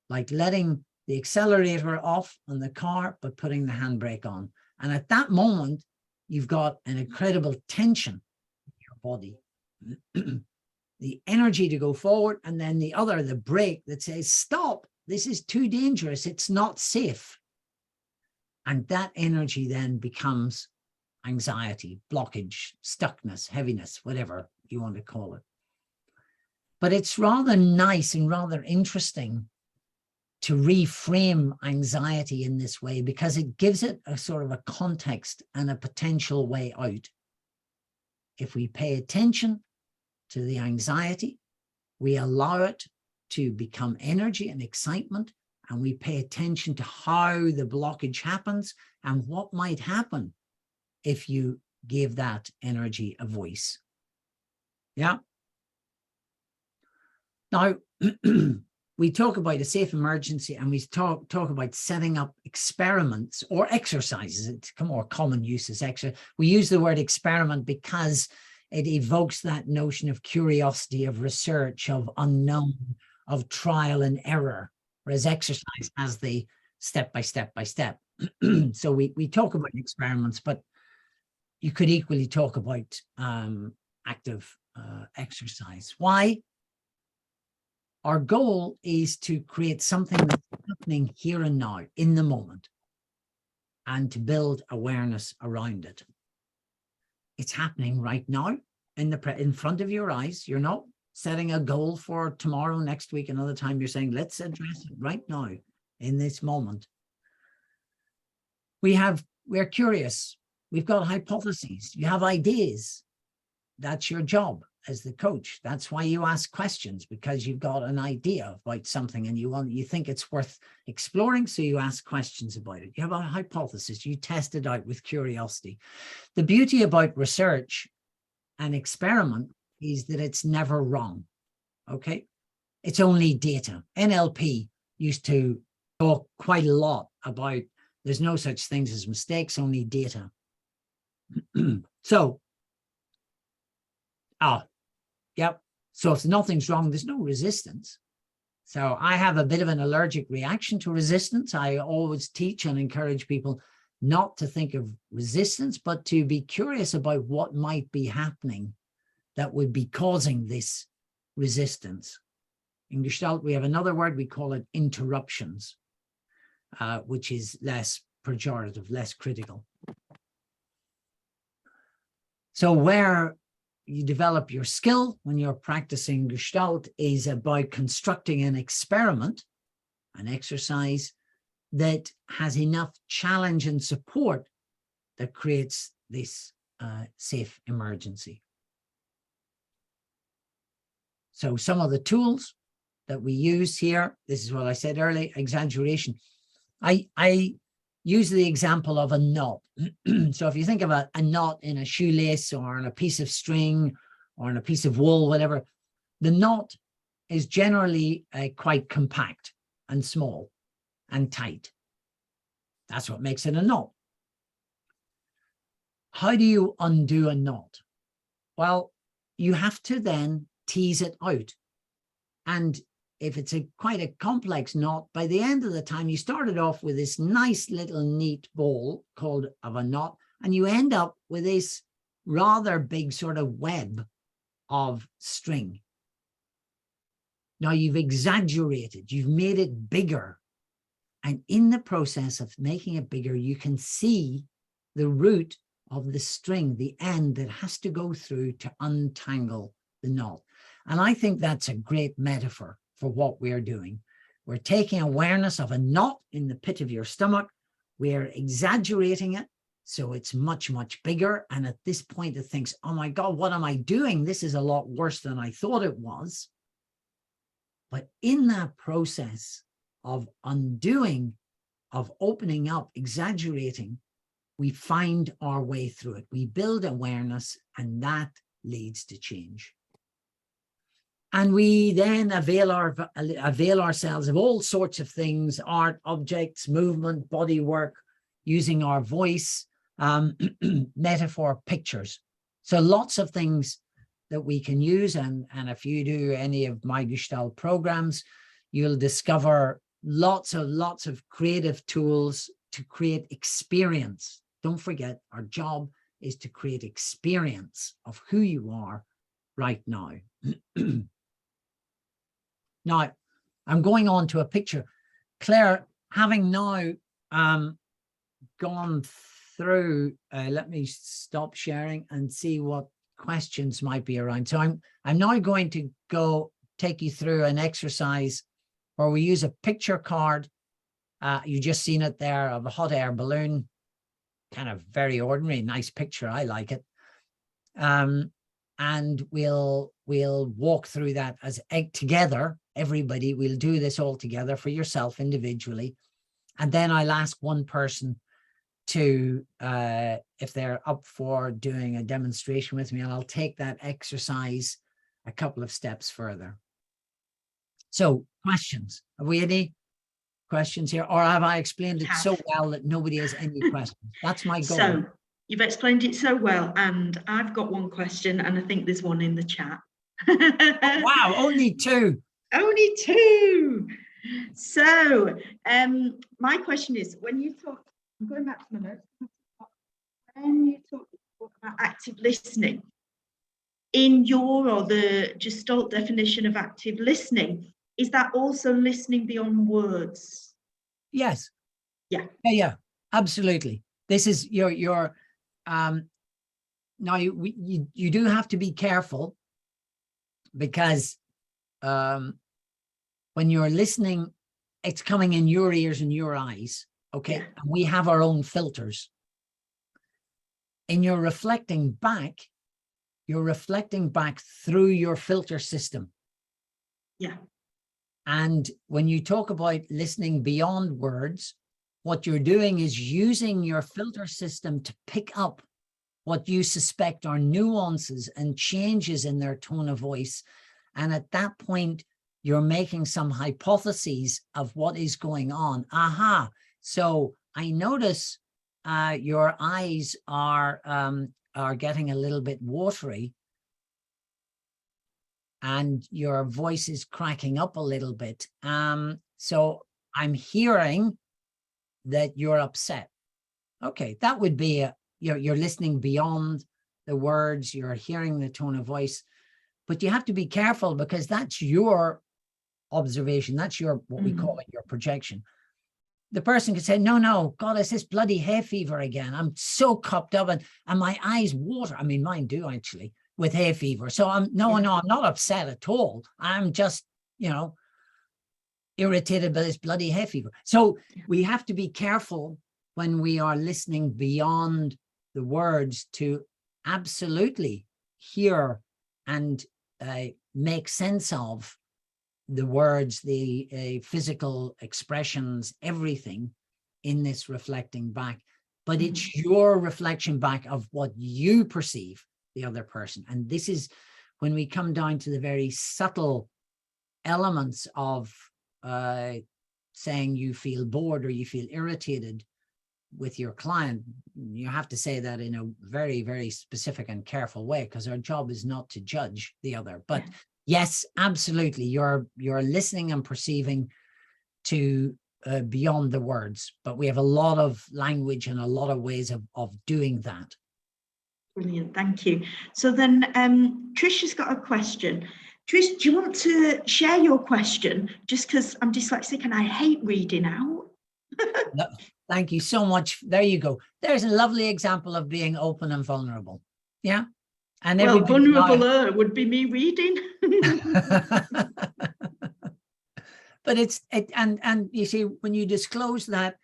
like letting the accelerator off on the car, but putting the handbrake on. And at that moment, you've got an incredible tension in your body. The energy to go forward, and then the brake that says, stop, this is too dangerous, it's not safe. And that energy then becomes anxiety, blockage, stuckness, heaviness, whatever you want to call it. But it's rather nice and rather interesting to reframe anxiety in this way, because it gives it a sort of a context and a potential way out. If we pay attention to the anxiety, we allow it to become energy and excitement, and we pay attention to how the blockage happens and what might happen if you give that energy a voice. Yeah. Now, we talk about a safe emergency, and we talk about setting up experiments or exercises. It's more common use as exercise. We use the word experiment because it evokes that notion of curiosity, of research, of unknown, of trial and error, whereas exercise has the step by step by step. So we talk about experiments, but you could equally talk about active exercise. Why? Our goal is to create something that's happening here and now, in the moment, and to build awareness around it. It's happening right now in front of your eyes. You're not setting a goal for tomorrow, next week, another time. You're saying, let's address it right now in this moment. We're curious. We've got hypotheses. You have ideas. That's your job as the coach. That's why you ask questions, because you've got an idea about something and you think it's worth exploring, so you ask questions about it. You have a hypothesis. You test it out with curiosity. The beauty about research and experiment is that it's never wrong. Okay, it's only data. NLP used to talk quite a lot about there's no such things as mistakes, only data. So, yep. So if nothing's wrong, there's no resistance. So I have a bit of an allergic reaction to resistance. I always teach and encourage people not to think of resistance, but to be curious about what might be happening that would be causing this resistance. In Gestalt, we have another word, we call it interruptions, which is less pejorative, less critical. So where you develop your skill when you're practicing Gestalt is about constructing an experiment, an exercise that has enough challenge and support that creates this safe emergency. So some of the tools that we use here, this is what I said earlier, exaggeration. I use the example of a knot. So if you think of a knot in a shoelace or on a piece of string or on a piece of wool, whatever, the knot is generally quite compact and small and tight. That's what makes it a knot. How do you undo a knot? Well, you have to then tease it out. And if it's quite a complex knot, by the end of the time, you started off with this nice little neat ball called of a knot, and you end up with this rather big sort of web of string. Now you've exaggerated, you've made it bigger. And in the process of making it bigger, you can see the root of the string, the end that has to go through to untangle the knot. And I think that's a great metaphor for what we're doing. We're taking awareness of a knot in the pit of your stomach. We're exaggerating it so it's much, much bigger. And at this point, it thinks, oh my God, what am I doing? This is a lot worse than I thought it was. But in that process of undoing, of opening up, exaggerating, we find our way through it. We build awareness, and that leads to change. And we then avail ourselves of all sorts of things, art, objects, movement, body work, using our voice, metaphor, pictures. So lots of things that we can use. And if you do any of my Gestalt programs, you'll discover lots of creative tools to create experience. Don't forget, our job is to create experience of who you are right now. Now, I'm going on to a picture. Claire, having now gone through, let me stop sharing and see what questions might be around. So I'm now going to go take you through an exercise where we use a picture card. You just seen it there of a hot air balloon, kind of very ordinary, nice picture. I like it. And we'll walk through that as together. Everybody, we'll do this all together for yourself individually. And then I'll ask one person to, if they're up for doing a demonstration with me, and I'll take that exercise a couple of steps further. So questions, have we any questions here? Or have I explained it so well that nobody has any questions? That's my goal. So you've explained it so well, and I've got one question, and I think there's one in the chat. Oh, wow, only two. Only two. So my question is, when you talk, I'm going back to my notes, when you talk about active listening, in your or the Gestalt definition of active listening, is that also listening beyond words? Yes. Yeah. Yeah, absolutely. This is your now you do have to be careful, because when you're listening, it's coming in your ears and your eyes. Okay. Yeah. And we have our own filters. And you're reflecting back through your filter system. Yeah. And when you talk about listening beyond words, what you're doing is using your filter system to pick up what you suspect are nuances and changes in their tone of voice. And at that point, you're making some hypotheses of what is going on. Aha. So I notice your eyes are getting a little bit watery, and your voice is cracking up a little bit. So I'm hearing that you're upset. Okay, that would be you're listening beyond the words, you're hearing the tone of voice, but you have to be careful, because that's your observation. That's your, what we call it, your projection. The person could say, no, God, it's this bloody hay fever again. I'm so cupped up and my eyes water. I mean, mine do actually. with hay fever. So I'm not upset at all. I'm just, irritated by this bloody hay fever. So we have to be careful when we are listening beyond the words to absolutely hear and make sense of the words, the physical expressions, everything in this reflecting back. But it's your reflection back of what you perceive the other person. And this is when we come down to the very subtle elements of saying you feel bored or you feel irritated with your client. You have to say that in a very, very specific and careful way, because our job is not to judge the other. But yes, absolutely, you're listening and perceiving to beyond the words, but we have a lot of language and a lot of ways of doing that. Brilliant, thank you. So then Trish has got a question. Trish, do you want to share your question? Just because I'm dyslexic and I hate reading out. No, thank you so much. There you go. There's a lovely example of being open and vulnerable. Yeah. And well, vulnerable would be me reading. But and you see, when you disclose that,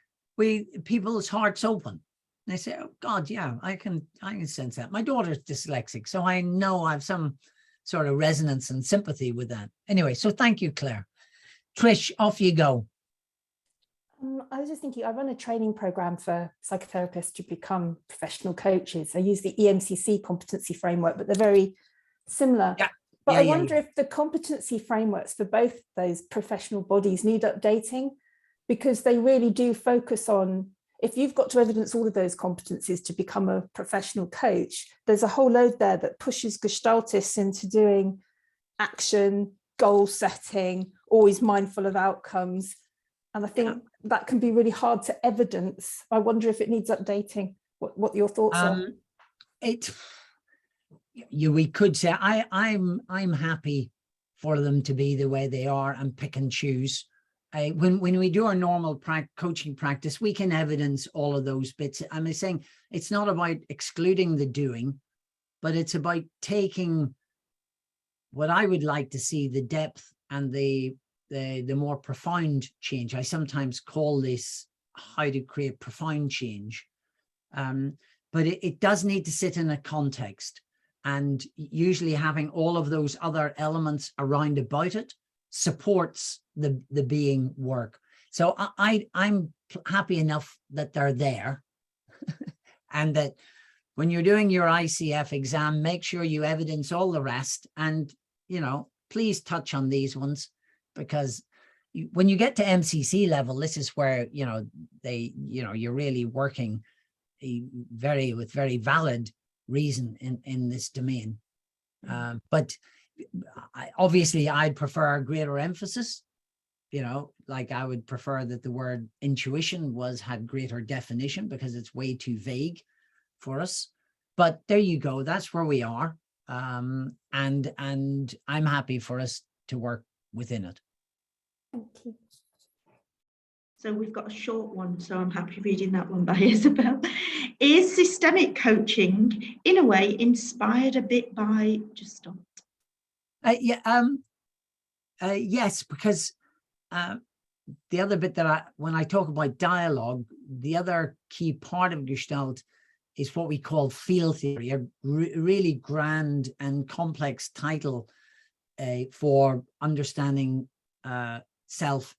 people's hearts open. They say, oh God, yeah, I can sense that. My daughter's dyslexic, so I know I have some sort of resonance and sympathy with that. Anyway, so thank you, Claire. Trish, off you go. I was just thinking, I run a training program for psychotherapists to become professional coaches. I use the EMCC competency framework, but they're very similar. Yeah. But I wonder if the competency frameworks for both those professional bodies need updating, because they really do focus on, if you've got to evidence all of those competencies to become a professional coach, there's a whole load there that pushes Gestaltists into doing action, goal setting, always mindful of outcomes. And I think that can be really hard to evidence. I wonder if it needs updating. What your thoughts are? We could say I'm happy for them to be the way they are and pick and choose. When we do our normal coaching practice, we can evidence all of those bits. I'm saying it's not about excluding the doing, but it's about taking what I would like to see, the depth and the more profound change. I sometimes call this how to create profound change. But it does need to sit in a context, and usually having all of those other elements around about it supports the being work. So I'm happy enough that they're there and that when you're doing your ICF exam, make sure you evidence all the rest, and please touch on these ones, because when you get to MCC level, this is where you're really working with very valid reason in this domain. But obviously I'd prefer a greater emphasis, like I would prefer that the word intuition had greater definition, because it's way too vague for us. But there you go, that's where we are. And I'm happy for us to work within it. Thank you. So we've got a short one, so I'm happy reading that one by Isabel. Is systemic coaching, in a way, inspired a bit by Gestalt? Yes, because the other bit that when I talk about dialogue, the other key part of Gestalt is what we call field theory, a really grand and complex title for understanding self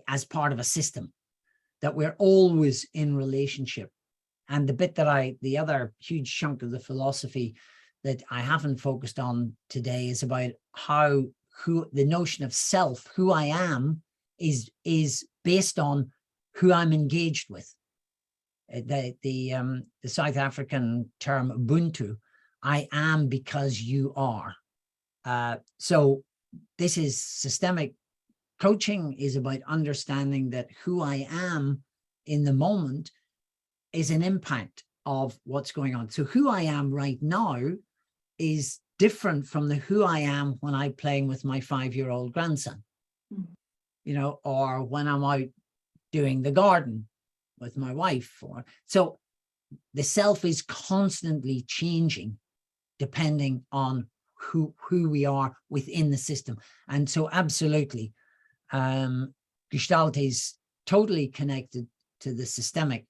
as part of a system, that we're always in relationship. And the bit that the other huge chunk of the philosophy that I haven't focused on today is about how the notion of self, who I am, is based on who I'm engaged with. The South African term Ubuntu, I am because you are. So this is systemic coaching, is about understanding that who I am in the moment is an impact of what's going on. So who I am right now is different from the who I am when I'm playing with my 5-year-old grandson, or when I'm out doing the garden with my wife. So the self is constantly changing depending on who we are within the system. And so absolutely, Gestalt is totally connected to the systemic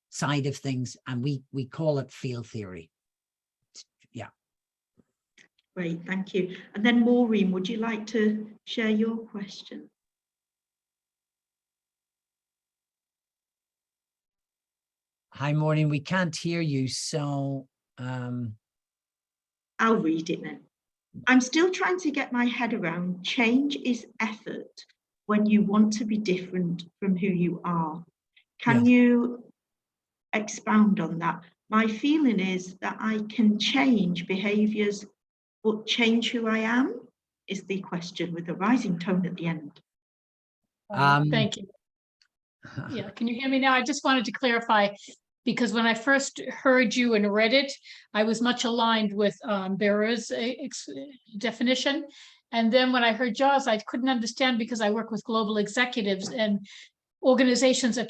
side of things, and we call it field theory. Yeah. Great, thank you. And then Maureen, would you like to share your question? Hi, Maureen, we can't hear you, so I'll read it then. I'm still trying to get my head around change is effort when you want to be different from who you are. Can you expound on that? My feeling is that I can change behaviours, but change who I am is the question, with a rising tone at the end. Thank you. Yeah, can you hear me now? I just wanted to clarify, because when I first heard you and read it, I was much aligned with Bearer's definition. And then when I heard Jaws, I couldn't understand, because I work with global executives, and organizations are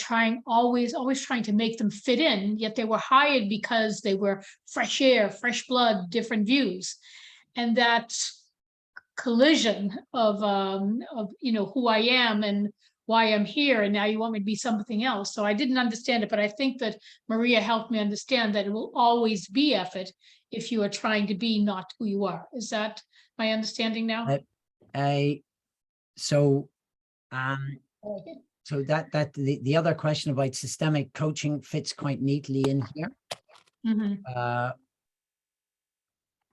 always trying to make them fit in, yet they were hired because they were fresh air, fresh blood, different views. And that collision of who I am and why I'm here, and now you want me to be something else. So I didn't understand it, but I think that Maria helped me understand that it will always be effort if you are trying to be not who you are. Is that my understanding now? So that the other question about systemic coaching fits quite neatly in here. Mm-hmm.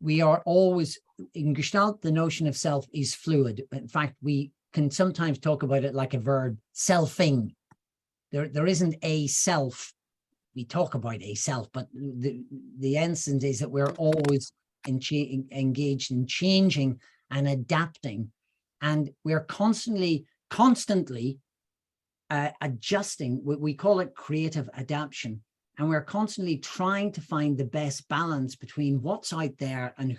We are always in Gestalt, the notion of self is fluid. In fact, we can sometimes talk about it like a verb, selfing. There isn't a self. We talk about a self, but the essence is that we're always engaged in changing and adapting, and we're constantly adjusting. We call it creative adaptation, and we're constantly trying to find the best balance between what's out there and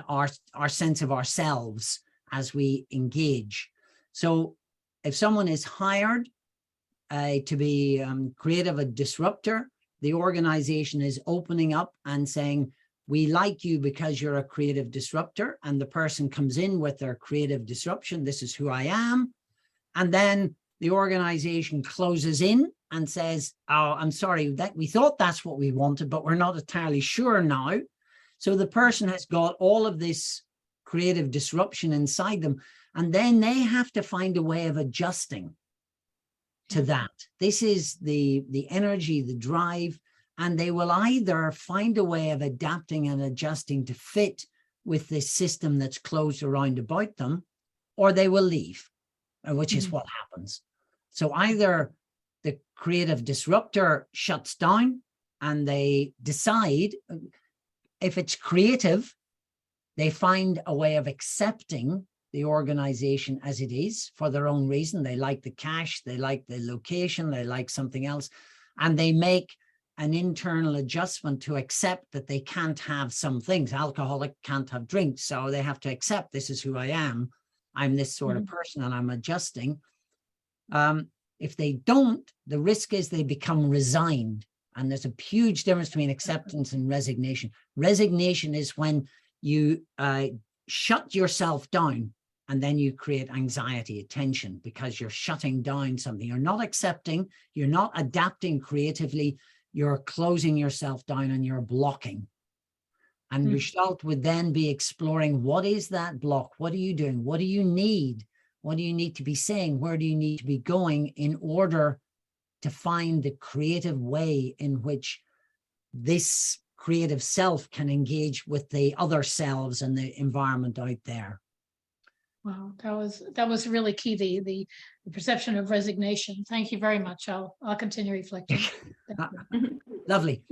our sense of ourselves as we engage. So if someone is hired to be creative, a disruptor, the organization is opening up and saying, we like you because you're a creative disruptor, and the person comes in with their creative disruption. This is who I am. And then the organization closes in and says, oh, I'm sorry, that we thought that's what we wanted, but we're not entirely sure now. So the person has got all of this creative disruption inside them, and then they have to find a way of adjusting to that. This is the energy, the drive, and they will either find a way of adapting and adjusting to fit with this system that's closed around about them, or they will leave, which is what happens. So either the creative disruptor shuts down and they decide, if it's creative, they find a way of accepting the organization as it is for their own reason. They like the cash, they like the location, they like something else, and they make an internal adjustment to accept that they can't have some things. Alcoholic can't have drinks, so they have to accept, this is who I am. I'm this sort of person and I'm adjusting. If they don't, the risk is they become resigned. And there's a huge difference between acceptance and resignation. Resignation is when you shut yourself down, and then you create anxiety, tension, because you're shutting down something. You're not accepting, you're not adapting creatively, you're closing yourself down and you're blocking. And Gestalt would then be exploring, what is that block? What are you doing? What do you need? What do you need to be saying? Where do you need to be going in order to find the creative way in which this creative self can engage with the other selves and the environment out there? Wow, that was really key, the perception of resignation. Thank you very much. I'll continue reflecting. Lovely.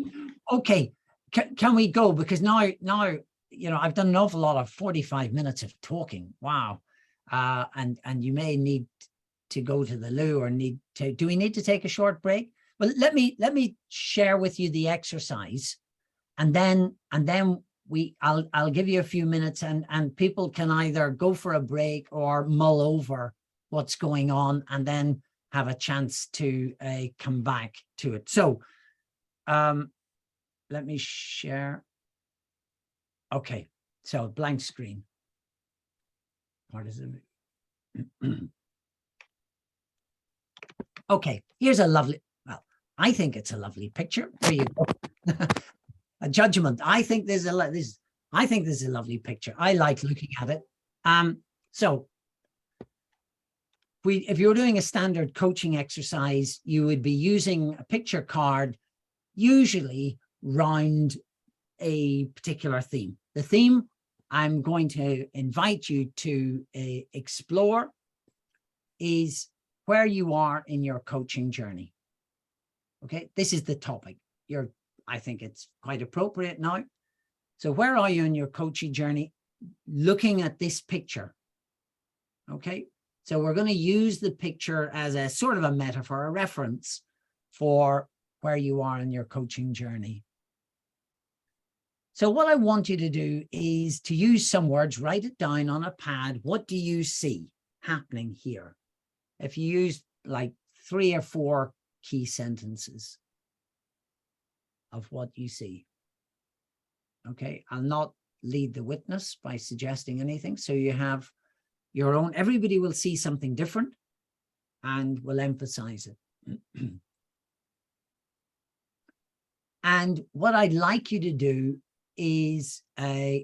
Okay, can we go? Because now I've done an awful lot of 45 minutes of talking. Wow. And you may need to go to the loo, or do we need to take a short break? Well, let me share with you the exercise, and then I'll give you a few minutes, and people can either go for a break or mull over what's going on and then have a chance to come back to it. So let me share. Okay, so blank screen. What is it? Okay, here's a lovely, well, I think it's a lovely picture. There you go. A judgment. I think there's a lovely picture. I like looking at it. So if you're doing a standard coaching exercise, you would be using a picture card, usually round a particular theme. The theme I'm going to invite you to explore is where you are in your coaching journey. Okay, this is the topic. I think it's quite appropriate now. So where are you in your coaching journey? Looking at this picture. Okay, so we're going to use the picture as a sort of a metaphor, a reference for where you are in your coaching journey. So what I want you to do is to use some words, write it down on a pad. What do you see happening here? If you use like 3 or 4 key sentences of what you see. Okay, I'll not lead the witness by suggesting anything. So you have your own, everybody will see something different and will emphasize it. And what I'd like you to do is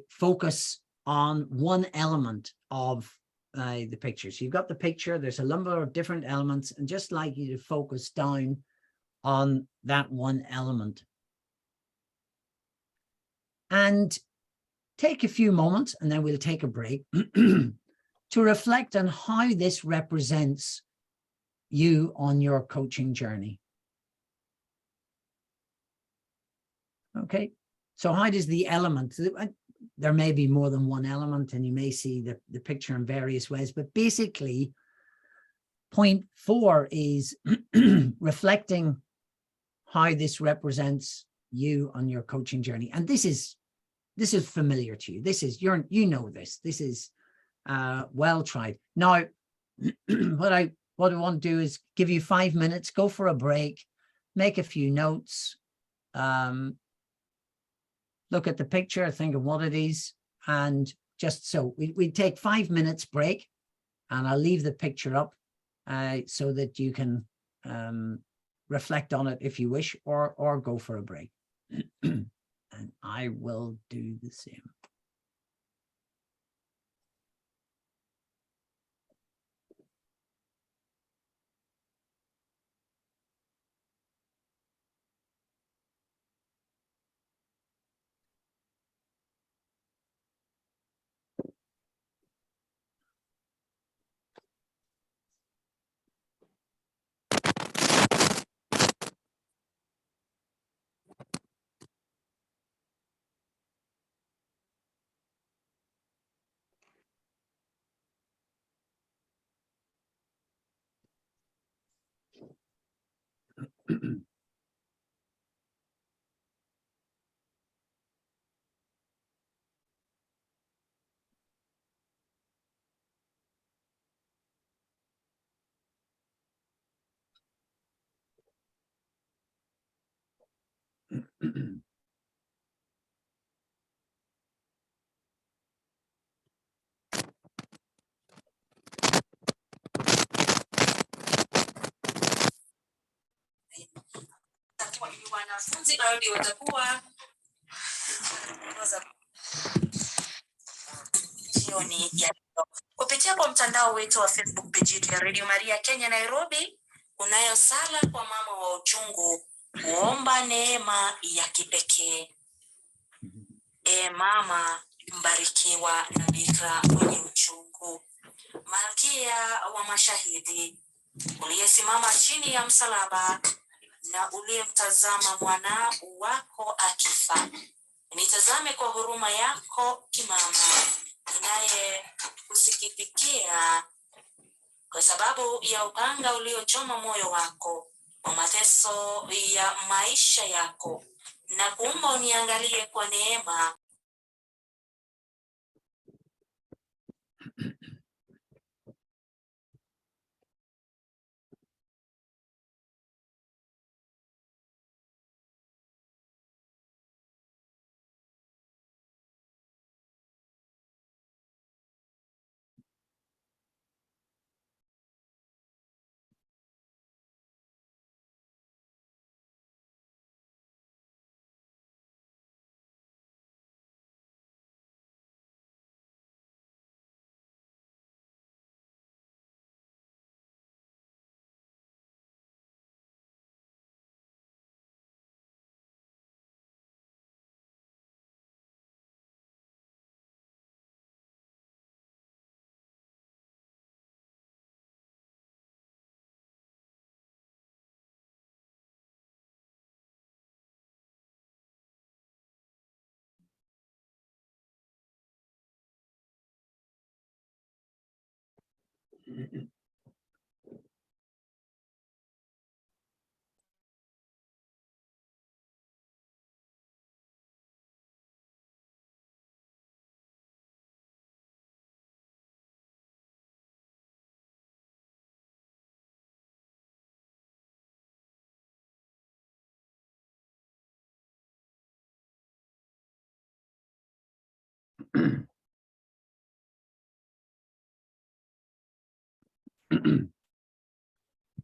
focus on one element of the picture. So you've got the picture, there's a number of different elements, and just like you to focus down on that one element. And take a few moments, and then we'll take a break, to reflect on how this represents you on your coaching journey. Okay, so how does the element, there may be more than one element, and you may see the picture in various ways, but basically, point 4 is reflecting how this represents you on your coaching journey. And this is familiar to you. This is, you know this. This is well tried. Now, what I want to do is give you 5 minutes, go for a break, make a few notes, look at the picture, think of what it is, and just so we take 5 minutes break, and I'll leave the picture up so that you can reflect on it if you wish, or go for a break. And I will do the same. Wanafunzi Daudi watakuwa jioni ya kupitia kwa mtandao wetu wa Facebook page yetu ya Radio Maria Kenya Nairobi. Kunayo sala kwa mama wa uchungu, kuomba neema ya kipekee. Mama mbarikiwa na bikira mwenye uchungu, malkia wa mashahidi, uliyesimama chini ya msalaba na uliyemtazama mwana wako akifa, nitazame kwa huruma yako kimama, inaye kusikitikia kwa sababu ya upanga uliochoma moyo wako wa mateso ya maisha yako, na kuomba uniangalie kwa neema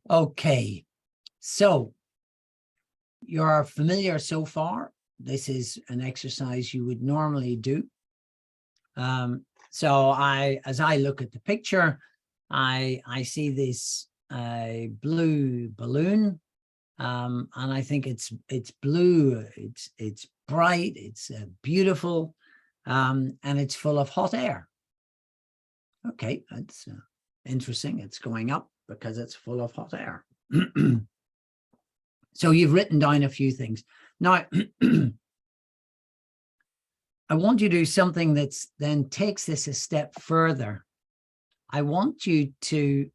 Okay, so you're familiar so far. This is an exercise you would normally do. So as I look at the picture, I see this blue balloon, and I think it's blue, it's bright, it's beautiful, and it's full of hot air. Okay, that's interesting. It's going up because it's full of hot air. So you've written down a few things. Now, I want you to do something that's then takes this a step further. I want you to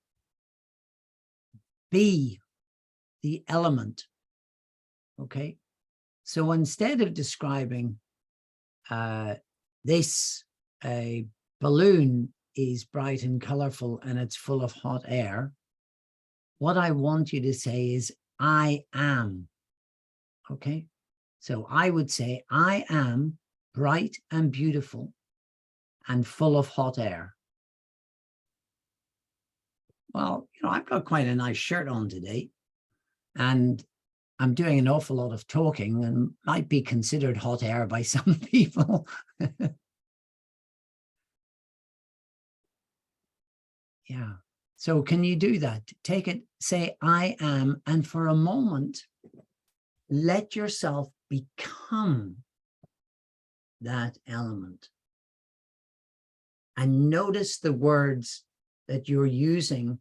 be the element, okay? So instead of describing this balloon is bright and colorful and it's full of hot air, what I want you to say is, I am, okay? So I would say, I am bright and beautiful and full of hot air. Well, you know, I've got quite a nice shirt on today, and I'm doing an awful lot of talking and might be considered hot air by some people. Yeah. So can you do that? Take it, say, I am, and for a moment, let yourself become that element. And notice the words that you're using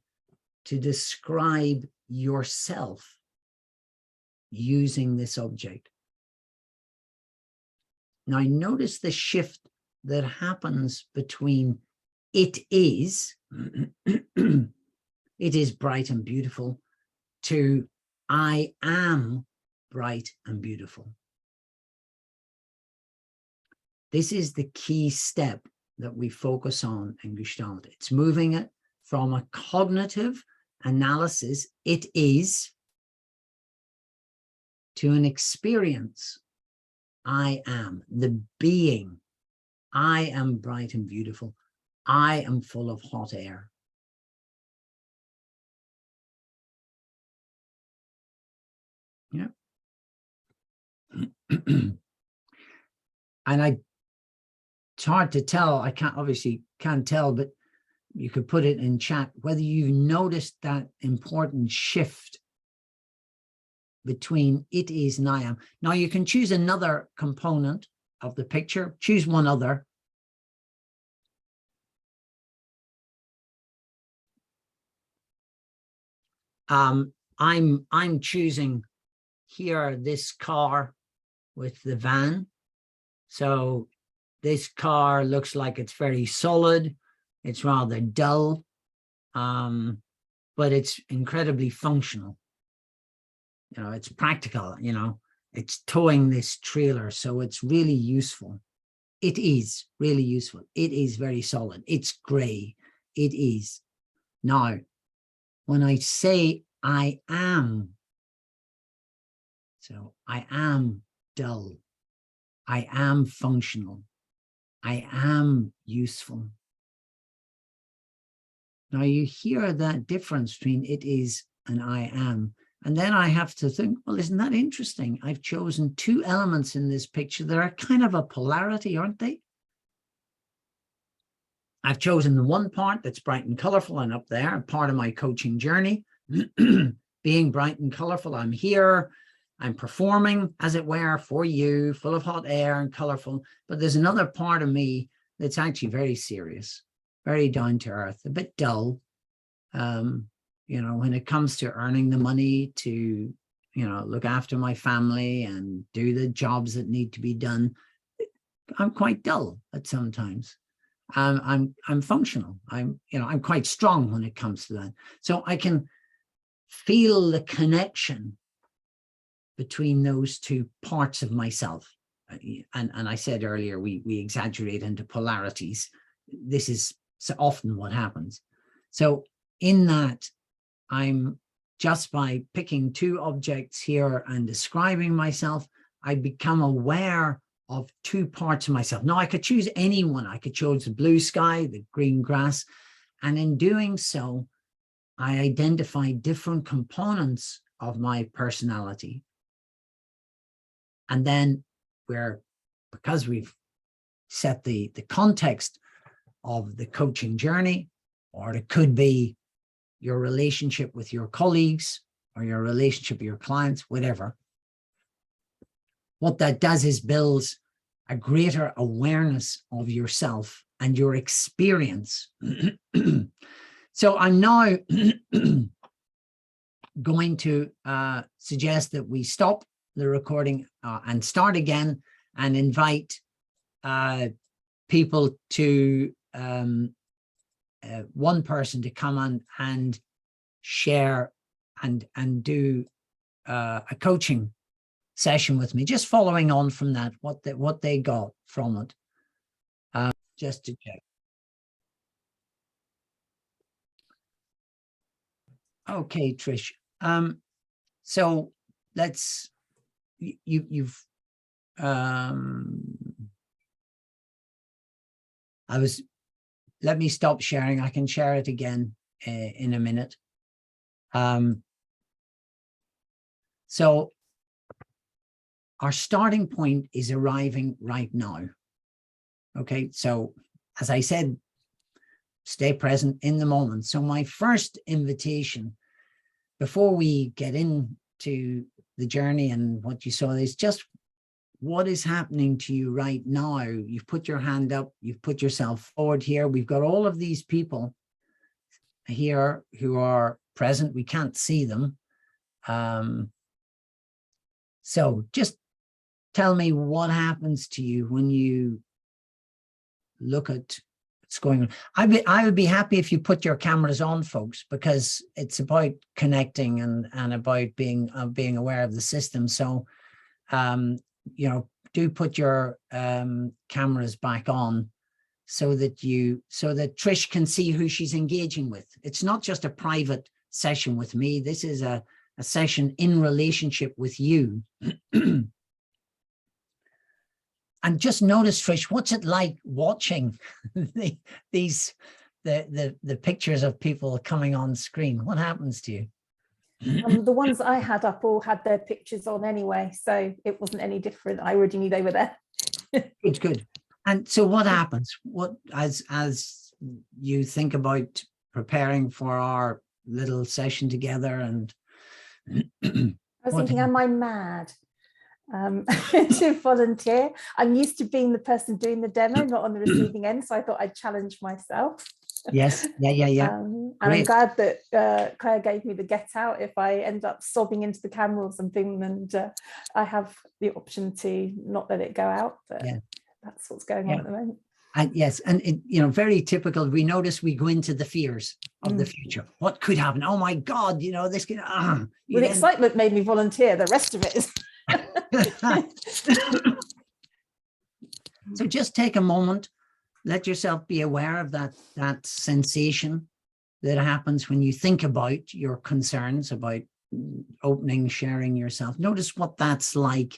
to describe yourself using this object. Now, notice the shift that happens between it is bright and beautiful, to I am bright and beautiful. This is the key step that we focus on in Gestalt. It's moving it from a cognitive analysis, it is, to an experience, I am, the being. I am bright and beautiful. I am full of hot air. Yeah. And it's hard to tell, I obviously can't tell, but you could put it in chat, whether you noticed that important shift between it is and I am. Now you can choose another component of the picture, choose one other. I'm choosing here this car with the van. So this car looks like it's very solid. It's rather dull, but it's incredibly functional. You know, it's practical, you know, it's towing this trailer. So it's really useful. It is really useful. It is very solid. It's gray. It is. Now, when I say I am, so I am dull. I am functional. I am useful. Now you hear that difference between it is and I am. And then I have to think, well, isn't that interesting? I've chosen two elements in this picture that are kind of a polarity, aren't they? I've chosen the one part that's bright and colorful and up there, part of my coaching journey, being bright and colorful. I'm here, I'm performing, as it were, for you, full of hot air and colorful. But there's another part of me that's actually very serious, very down to earth, a bit dull. You know, when it comes to earning the money to, you know, look after my family and do the jobs that need to be done, I'm quite dull at sometimes. I'm functional. I'm quite strong when it comes to that. So I can feel the connection between those two parts of myself. And I said earlier, we exaggerate into polarities. This is so often what happens. So in that, I'm just by picking two objects here and describing myself, I become aware of two parts of myself. Now I could choose any one. I could choose the blue sky, the green grass. And in doing so, I identify different components of my personality. And then because we've set the context of the coaching journey, or it could be your relationship with your colleagues or your relationship with your clients, whatever. What that does is builds a greater awareness of yourself and your experience. So I'm now going to suggest that we stop the recording and start again and invite people to one person to come on and share and do a coaching session with me, just following on from that, what they got from it, just to check. Okay, Trish. So let's let me stop sharing. I can share it again in a minute. So our starting point is arriving right now. Okay, so as I said, stay present in the moment. So my first invitation, before we get into the journey and what you saw, is just what is happening to you right now. You've put your hand up, you've put yourself forward here. We've got all of these people here who are present. We can't see them. So just tell me what happens to you when you look at what's going on. I would be happy if you put your cameras on, folks, because it's about connecting and about being aware of the system. So, do put your cameras back on so that Trish can see who she's engaging with. It's not just a private session with me. This is a session in relationship with you. And just notice, Trish, what's it like watching the pictures of people coming on screen? What happens to you? The ones I had up all had their pictures on anyway, so it wasn't any different. I already knew they were there. Good. And so what happens? What as you think about preparing for our little session together? And I was thinking, am I mad to volunteer? I'm used to being the person doing the demo, not on the receiving end, so I thought I'd challenge myself. Yes, yeah. And I'm glad that Claire gave me the get out if I end up sobbing into the camera or something, and I have the option to not let it go out, but that's what's going on at the moment. And yes, and it, very typical. We notice we go into the fears of the future. What could happen? Oh my God, this could. Well, the excitement made me volunteer. The rest of it is. So just take a moment. Let yourself be aware of that sensation that happens when you think about your concerns about opening, sharing yourself. Notice what that's like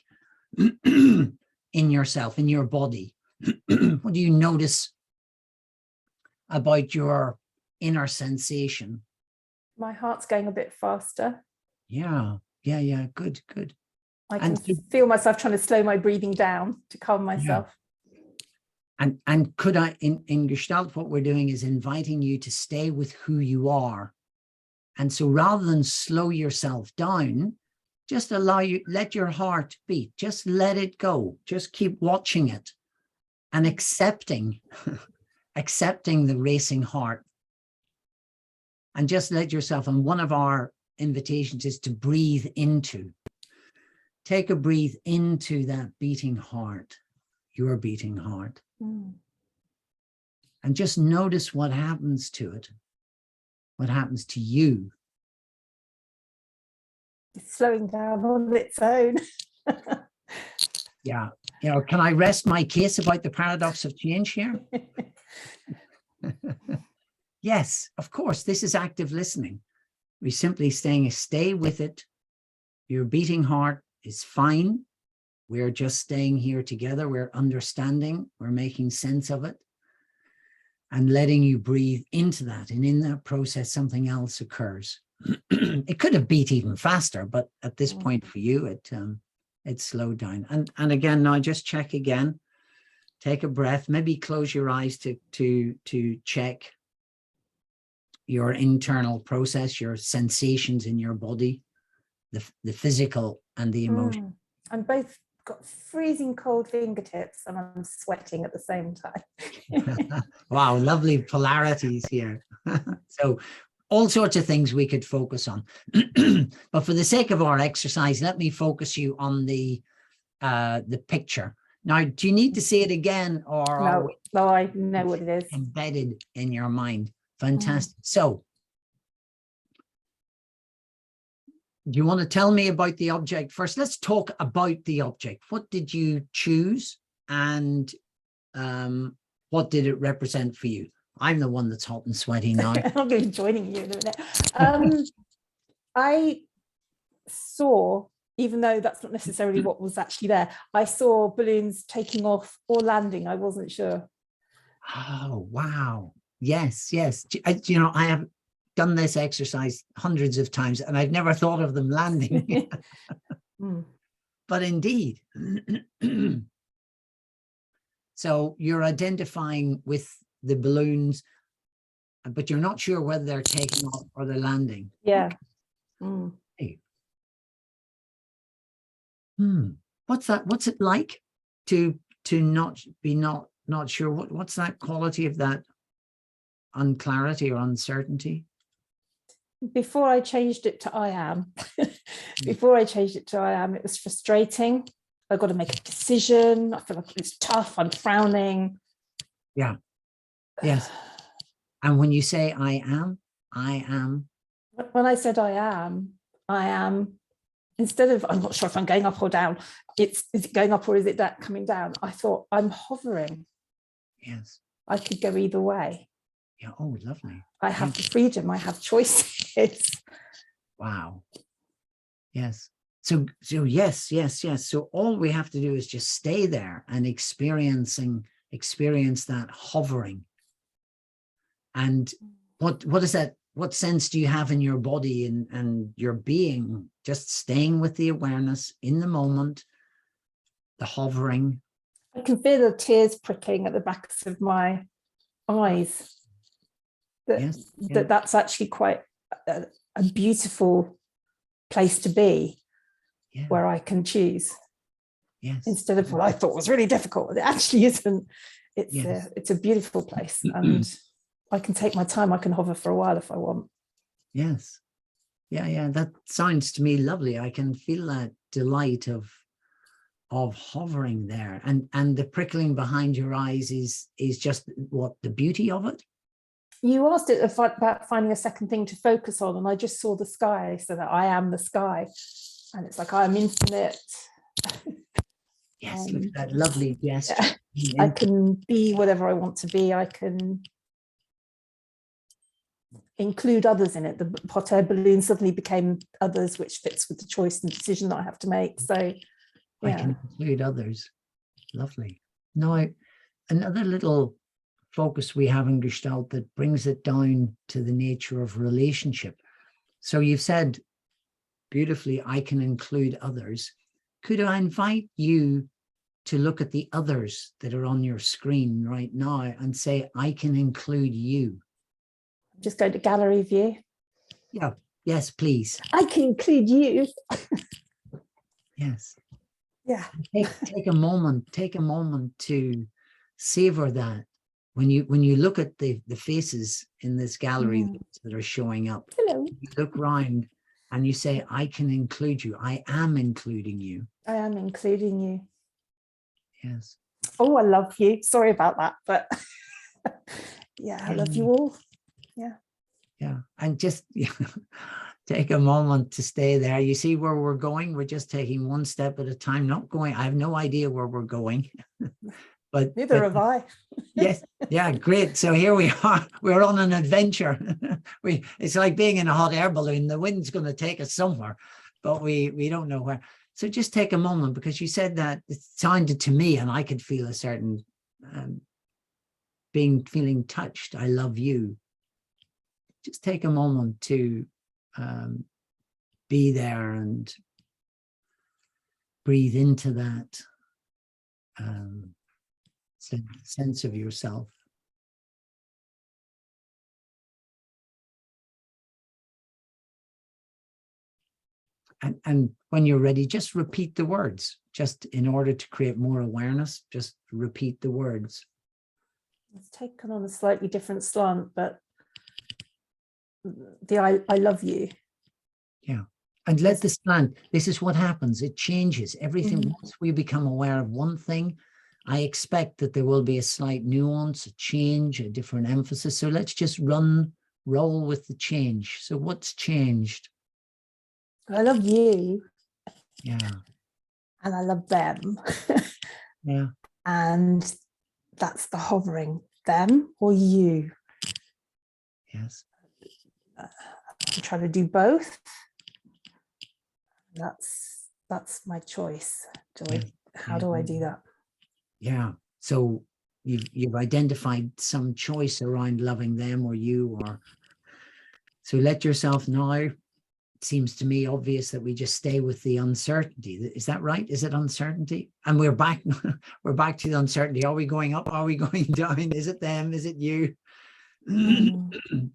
in yourself, in your body. What do you notice about your inner sensation? My heart's going a bit faster. Yeah. Good. I can feel myself trying to slow my breathing down to calm myself. Yeah. And could I, in Gestalt, what we're doing is inviting you to stay with who you are. And so rather than slow yourself down, just let your heart beat, just let it go, just keep watching it and accepting the racing heart. And just let yourself, and one of our invitations is to breathe into, take a breathe into that beating heart, your beating heart. And just notice what happens to it. What happens to you. It's slowing down on its own. Yeah. You know, can I rest my case about the paradox of change here? Yes, of course. This is active listening. We're simply saying, stay with it. Your beating heart is fine. We're just staying here together. We're understanding. We're making sense of it. And letting you breathe into that. And in that process, something else occurs. It could have beat even faster, but at this point for you, it slowed down. And again, now just check again. Take a breath. Maybe close your eyes to check your internal process, your sensations in your body, the physical and the emotional. I'm both got freezing cold fingertips and I'm sweating at the same time. Wow, lovely polarities here. So all sorts of things we could focus on. But for the sake of our exercise, let me focus you on the picture. Now, do you need to see it again, or no, I know what it is. Embedded in your mind? Fantastic. So, do you want to tell me about the object first? Let's talk about the object. What did you choose, and what did it represent for you? I'm the one that's hot and sweaty now. I'm going to be joining you in a minute. I saw, even though that's not necessarily what was actually there, I saw balloons taking off or landing. I wasn't sure. Oh, wow. Yes, yes. You know, I have done this exercise hundreds of times and I've never thought of them landing. But indeed. So you're identifying with the balloons, but you're not sure whether they're taking off or they're landing. Yeah. Okay. What's that? What's it like to not be not sure? What's that quality of that unclarity or uncertainty? Before I changed it to I am, it was frustrating. I got to make a decision. I feel like it's tough. I'm frowning. Yeah. Yes. And when you say I am. When I said I am, instead of, I'm not sure if I'm going up or down, is it going up or is it coming down? I thought I'm hovering. Yes. I could go either way. Yeah. Oh, lovely. I have the freedom. I have choices. Wow. Yes. So yes. So all we have to do is just stay there and experience that hovering. And what is that? What sense do you have in your body and your being? Just staying with the awareness in the moment, the hovering. I can feel the tears pricking at the backs of my eyes. That's actually quite a beautiful place to be, where I can choose. Yes. Instead of what I thought was really difficult. It actually isn't. It's a beautiful place, and I can take my time. I can hover for a while if I want. Yes. Yeah. That sounds to me lovely. I can feel that delight of hovering there, and the prickling behind your eyes is just what the beauty of it. You asked it about finding a second thing to focus on, and I just saw the sky, so that I am the sky, and it's like I'm infinite. Yes, look at that lovely gesture. Yeah. I can be whatever I want to be. I can include others in it. The hot air balloon suddenly became others, which fits with the choice and decision that I have to make. So I can include others. Lovely. Now, another little focus we have in Gestalt that brings it down to the nature of relationship. So you've said beautifully, I can include others. Could I invite you to look at the others that are on your screen right now and say, I can include you? Just go to gallery view. Yeah. Yes, please. I can include you. Yes. Yeah. Take a moment to savor that. When you look at the faces in this gallery that are showing up, hello. You look around and you say, I can include you. I am including you. I am including you. Yes. Oh, I love you. Sorry about that, but Yeah, I love you all. Yeah. Yeah. And just take a moment to stay there. You see where we're going? We're just taking one step at a time, not going. I have no idea where we're going. But neither have I. Yes. Yeah, great. So here we are. We're on an adventure. It's like being in a hot air balloon. The wind's going to take us somewhere, but we don't know where. So just take a moment, because you said that it sounded to me, and I could feel a certain feeling touched. I love you. Just take a moment to be there and breathe into that sense of yourself. And when you're ready, just repeat the words, just in order to create more awareness. Just repeat the words. It's taken on a slightly different slant, but the I love you. Yeah. And let this slant, this is what happens. It changes everything. Once we become aware of one thing, I expect that there will be a slight nuance, a change, a different emphasis. So let's just roll with the change. So what's changed? I love you. Yeah. And I love them. Yeah. And that's the hovering. Them or you? Yes. I'm trying to do both. That's my choice. How do I do that? Yeah. So you've identified some choice around loving them or you, or so let yourself now. It seems to me obvious that we just stay with the uncertainty. Is that right? Is it uncertainty? And we're back to the uncertainty. Are we going up? Are we going down? Is it them? Is it you?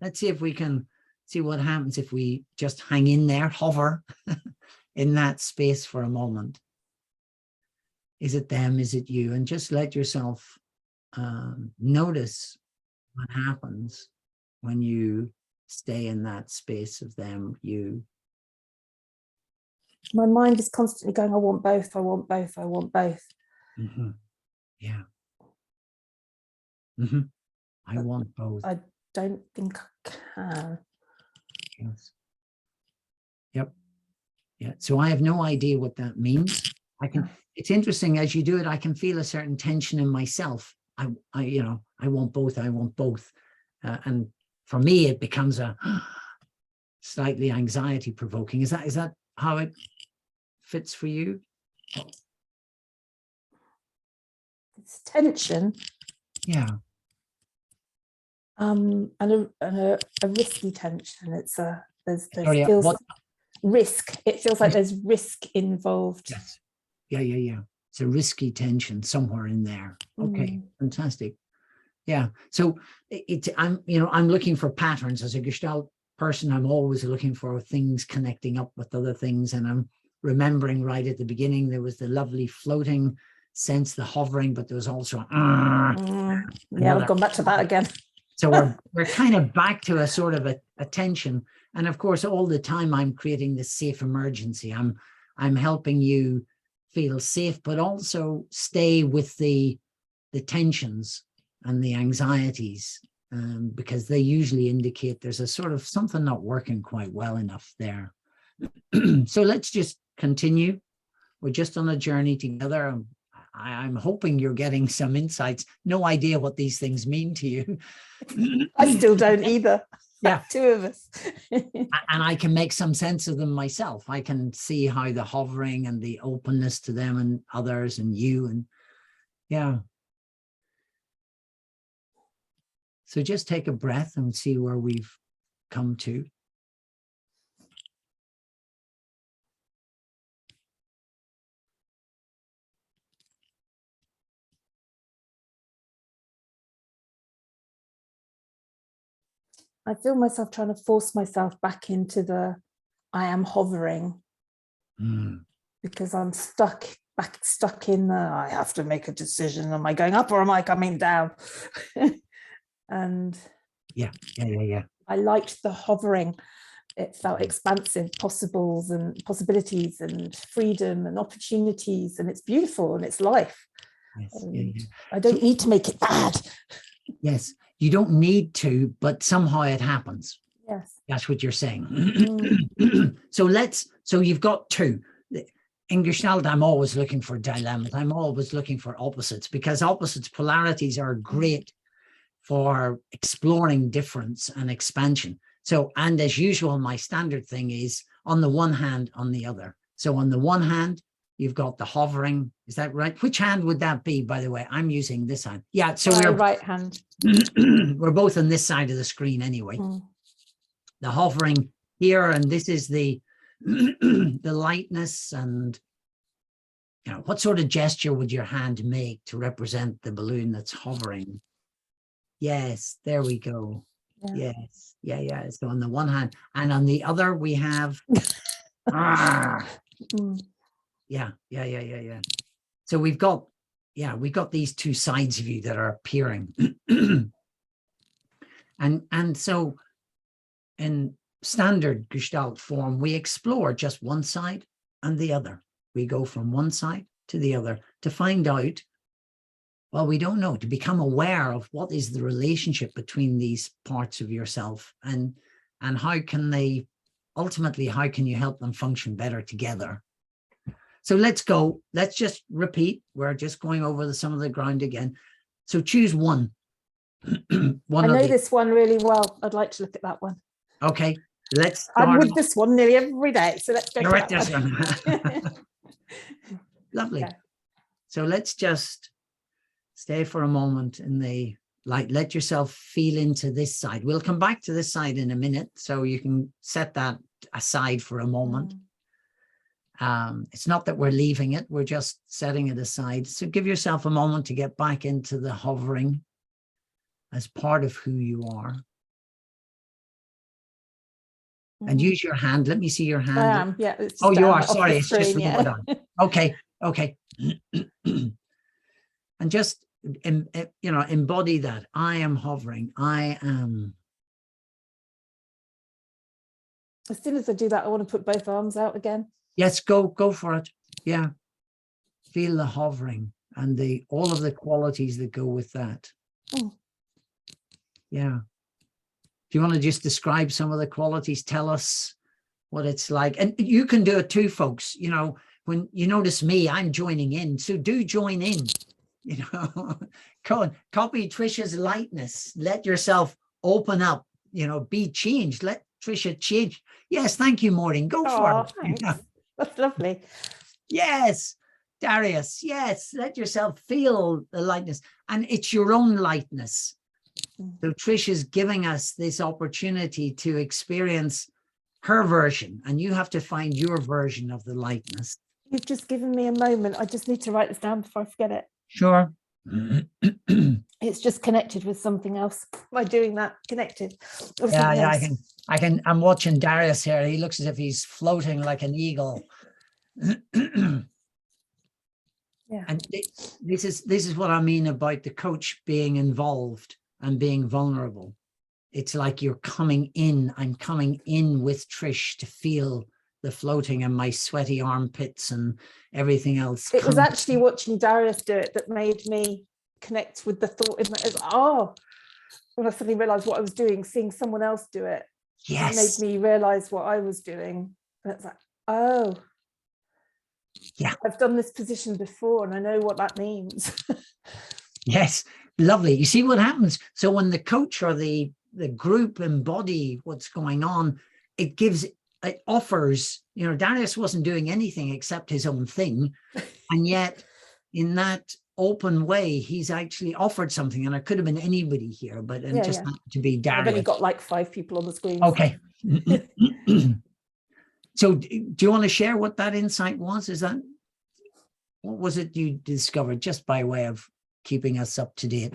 Let's see if we can see what happens if we just hang in there, hover in that space for a moment. Is it them? Is it you? And just let yourself notice what happens when you stay in that space of them, you. My mind is constantly going, I want both, I want both, I want both. Yeah. I want both. I don't think I can. Yes. Yep. Yeah. So I have no idea what that means. It's interesting, as you do it, I can feel a certain tension in myself. I want both. I want both. And for me, it becomes a slightly anxiety provoking. Is that how it fits for you? It's tension. Yeah. And a risky tension. It's there's Sorry, feels what? Risk. It feels like there's risk involved. Yes. Yeah. It's a risky tension somewhere in there. Okay, fantastic. Yeah. So I'm looking for patterns as a Gestalt person. I'm always looking for things connecting up with other things. And I'm remembering right at the beginning, there was the lovely floating sense, the hovering, but there was also yeah, I've gone back to that again. So we're kind of back to a sort of a tension. And of course, all the time I'm creating this safe emergency. I'm helping you feel safe, but also stay with the tensions and the anxieties, because they usually indicate there's a sort of something not working quite well enough there. So let's just continue. We're just on a journey together. I'm hoping you're getting some insights. No idea what these things mean to you. I still don't either. Yeah. Two of us. And I can make some sense of them myself. I can see how the hovering and the openness to them and others and you, and yeah. So just take a breath and see where we've come to. I feel myself trying to force myself back into the I am hovering, because I'm stuck in the I have to make a decision. Am I going up or am I coming down? And yeah. I liked the hovering. It felt expansive, possibilities and freedom and opportunities, and it's beautiful and it's life. Yes, I don't need to make it bad. Yes, you don't need to, but somehow it happens. Yes. That's what you're saying. So you've got two. In Gestalt, I'm always looking for dilemmas. I'm always looking for opposites, because opposites, polarities are great for exploring difference and expansion. So, and as usual, my standard thing is on the one hand, on the other. So on the one hand, you've got the hovering. Is that right? Which hand would that be, by the way? I'm using this hand. Yeah, so My we're right hand. we're both on this side of the screen anyway. The hovering here, and this is the the lightness. And what sort of gesture would your hand make to represent the balloon that's hovering? Yes, there we go. Yeah. Yes, yeah. So on the one hand, and on the other we have yeah. So we've got these two sides of you that are appearing. and so in standard Gestalt form, we explore just one side and the other. We go from one side to the other to find out, well, we don't know, to become aware of what is the relationship between these parts of yourself, and how can they, ultimately, how can you help them function better together? So let's just repeat. We're just going over some of the ground again. So choose one. I know this one really well. I'd like to look at that one. Okay, let's start. I'm with this one nearly every day, so let's go You're for at this one. Lovely. Yeah. So let's just stay for a moment in the light. Let yourself feel into this side. We'll come back to this side in a minute, so you can set that aside for a moment. It's not that we're leaving it, we're just setting it aside. So give yourself a moment to get back into the hovering as part of who you are. And use your hand. Let me see your hand. I am, yeah. Oh, you are. Sorry, it's just lowered on. Okay. And just, embody that. I am hovering. I am. As soon as I do that, I want to put both arms out again. Yes, go for it. Yeah. Feel the hovering and all of the qualities that go with that. Yeah. Do you want to just describe some of the qualities? Tell us what it's like. And you can do it too, folks. When you notice me, I'm joining in. So do join in. Copy Trisha's lightness. Let yourself open up, be changed. Let Trisha change. Yes, thank you, Maureen. Go for it. Thanks. That's lovely. Yes, Darius. Yes, let yourself feel the lightness. And it's your own lightness. So Trisha's giving us this opportunity to experience her version, and you have to find your version of the lightness. You've just given me a moment. I just need to write this down before I forget it. Sure. It's just connected with something else. By doing that, connected. Yeah, I can. I'm watching Darius here. He looks as if he's floating like an eagle. Yeah. And this is what I mean about the coach being involved and being vulnerable. It's like you're coming in. I'm coming in with Trish to feel the floating and my sweaty armpits and everything else. It was actually watching Darius do it that made me connect with the thought in my, when I suddenly realized what I was doing, seeing someone else do it. Yes. It made me realize what I was doing. And it's like, oh, yeah, I've done this position before and I know what that means. Yes, lovely. You see what happens? So when the coach or the group embody what's going on, it offers, Darius wasn't doing anything except his own thing. And yet in that open way, he's actually offered something, and it could have been anybody here, but happened to be Darius. I've only got like 5 people on the screen. Okay. So do you want to share what that insight was? What was it you discovered, just by way of keeping us up to date?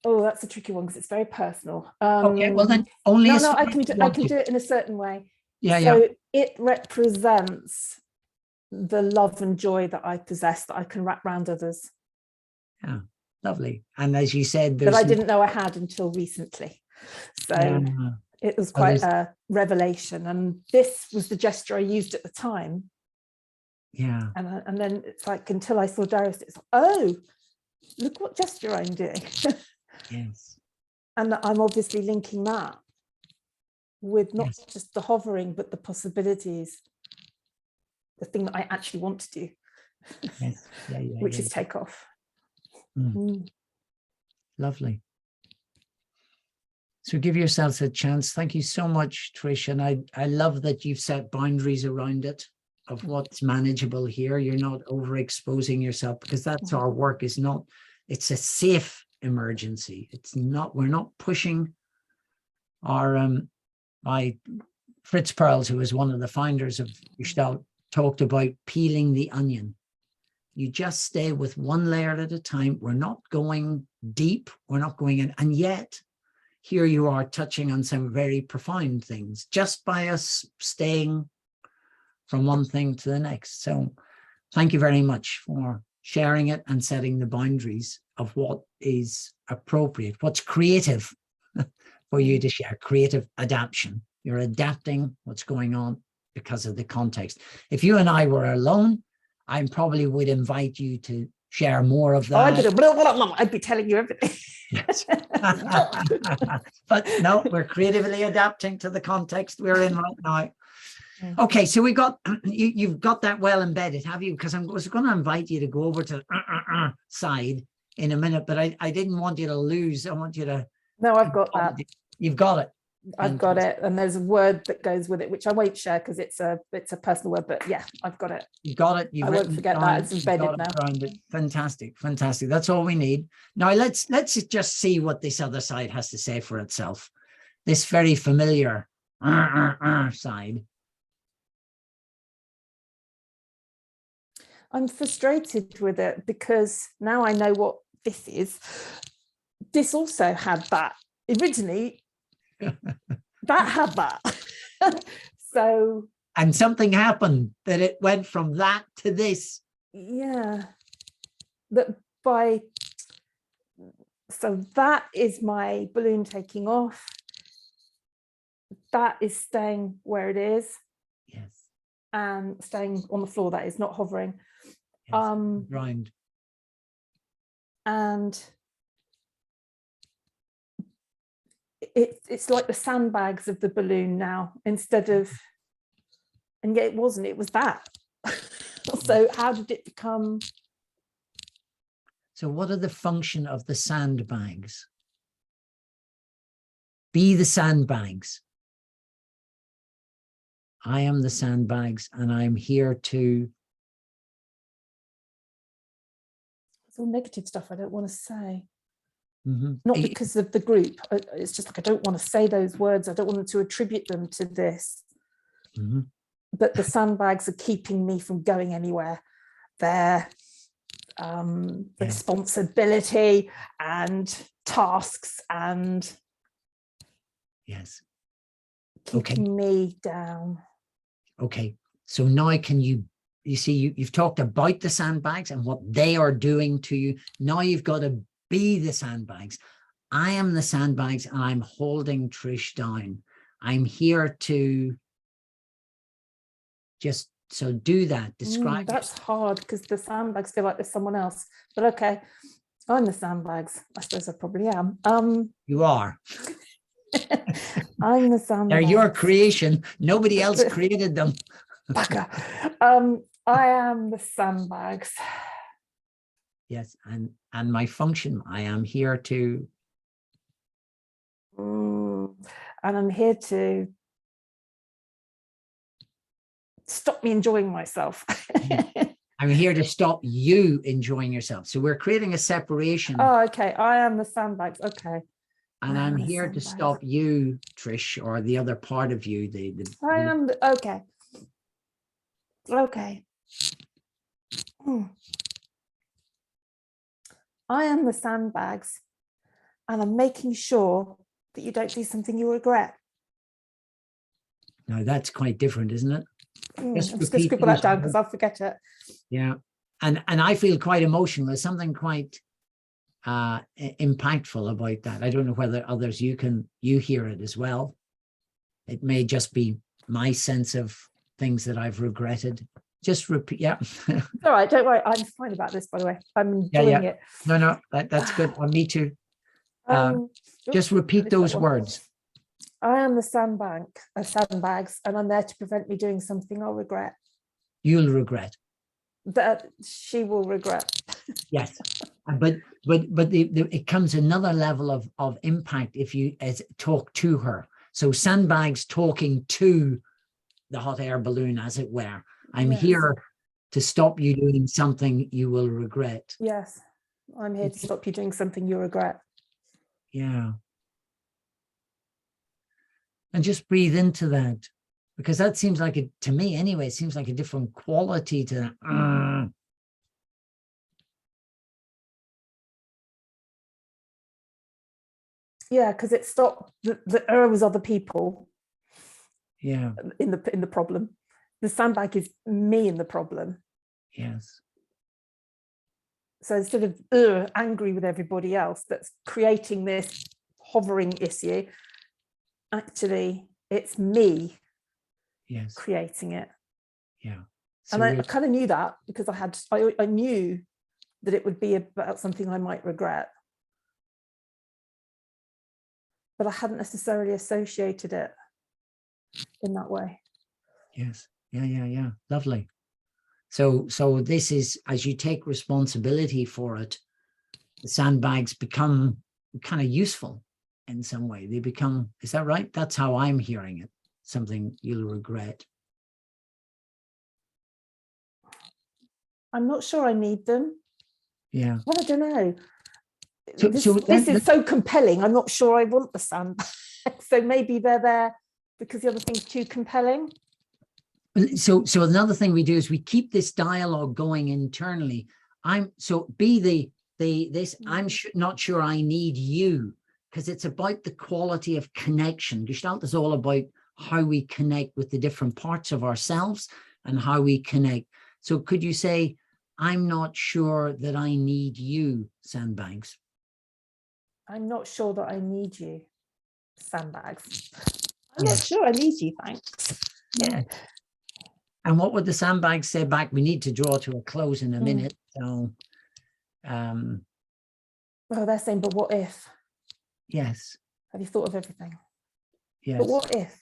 Oh, that's a tricky one because it's very personal. Okay, well then only I can do it in a certain way. Yeah, so it represents the love and joy that I possess, that I can wrap around others. Yeah, lovely. And as you said, that I didn't know I had until recently. So it was quite a revelation. And this was the gesture I used at the time. Yeah. And then it's like, until I saw Darius, it's like, oh, look what gesture I'm doing. Yes. And I'm obviously linking that with not Yes. just the hovering, but the possibilities, the thing that I actually want to do, Yes. Yeah, yeah, which yeah, is take off. Mm. Mm. Lovely. So give yourselves a chance. Thank you so much, Trish. And I love that you've set boundaries around it of what's manageable here. You're not overexposing yourself, because that's our work is not, it's a safe emergency. It's not, we're not pushing our, Fritz Perls, who was one of the founders of Gestalt, talked about peeling the onion. You just stay with one layer at a time. We're not going deep. We're not going in. And yet, here you are touching on some very profound things just by us staying from one thing to the next. So thank you very much for sharing it and setting the boundaries of what is appropriate, what's creative for you to share, creative adaptation. You're adapting what's going on because of the context. If you and I were alone, I probably would invite you to share more of that. Oh, I'd be telling you everything. Yes. But no, we're creatively adapting to the context we're in right now. Okay, so we got you've got that well embedded, have you? Because I was going to invite you to go over to the side in a minute, but I didn't want you to lose. I want you to. No, I've got that. You've got it. I've got it, and there's a word that goes with it, which I won't share because it's a personal word. But yeah, I've got it. You got it. I won't forget that. It's embedded now. Fantastic, fantastic. That's all we need. Now let's just see what this other side has to say for itself. This very familiar side. I'm frustrated with it because now I know what this is. This also had that originally. That had that. So. And something happened that it went from that to this. Yeah. So that is my balloon taking off. That is staying where it is. Yes. And staying on the floor, that is not hovering. Yes. Round. And it's like the sandbags of the balloon now, instead of, and yet it wasn't, it was that. So how did it become? So what are the function of the sandbags? Be the sandbags. I am the sandbags, and I'm here to. It's all negative stuff I don't want to say. Mm-hmm. Not because of the group. It's just like I don't want to say those words. I don't want to attribute them to this. Mm-hmm. But the sandbags are keeping me from going anywhere. They're responsibility and tasks and yes, keeping me down. Okay, so now can you see you've talked about the sandbags and what they are doing to you. Now you've got to be the sandbags. I am the sandbags, and I'm holding Trish down. I'm here to just do that. Describe. That's hard because the sandbags feel like there's someone else. But okay, I'm the sandbags. I suppose I probably am. You are. I'm the sandbags. They're your creation. Nobody else created them. Bugger. I am the sandbags. Yes, and my function, I am here to. And I'm here to stop me enjoying myself. I'm here to stop you enjoying yourself. So we're creating a separation. Oh, okay. I am the sandbags. Okay. And I'm here to stop you, Trish, or the other part of you. I am. Okay. Okay. I am the sandbags, and I'm making sure that you don't do something you regret. Now that's quite different, isn't it? I'm just going to scribble that down because I'll forget it. Yeah, and I feel quite emotional. There's something quite impactful about that. I don't know whether others you hear it as well. It may just be my sense of things that I've regretted just repeat. Yeah. All right, don't worry. I'm fine about this, by the way. I'm enjoying it. No, that's good. Me too. Just repeat Oops, those words. I am the sandbags, and I'm there to prevent me doing something I'll regret. You'll regret. That she will regret. Yes, but it comes another level of impact if you talk to her. So sandbags talking to the hot air balloon, as it were. I'm here to stop you doing something you will regret. Yes, I'm here to stop you doing something you regret. Yeah. And just breathe into that, because that seems like it, to me anyway, it seems like a different quality to that. Yeah, because it stopped the was other people. Yeah. In the problem. The sandbag is me in the problem. Yes. So instead of angry with everybody else that's creating this hovering issue, actually it's me creating it. Yeah. So and I kind of knew that because I knew that it would be about something I might regret. But I hadn't necessarily associated it in that way. Yes. Yeah. Lovely. So this is, as you take responsibility for it, the sandbags become kind of useful in some way. They become, is that right? That's how I'm hearing it. Something you'll regret. I'm not sure I need them. Yeah. Well, I don't know. This then, is so compelling. I'm not sure I want the sandbags. So maybe they're there because the other thing's too compelling. So another thing we do is we keep this dialogue going internally. I'm not sure I need you, because it's about the quality of connection. Gestalt is all about how we connect with the different parts of ourselves and how we connect. So could you say, I'm not sure that I need you, sandbags? I'm not sure that I need you, sandbags. I'm not sure I need you, thanks. Yeah. And what would the sandbags say back? We need to draw to a close in a minute. So, well, they're saying, but what if? Yes. Have you thought of everything? Yes. But what if?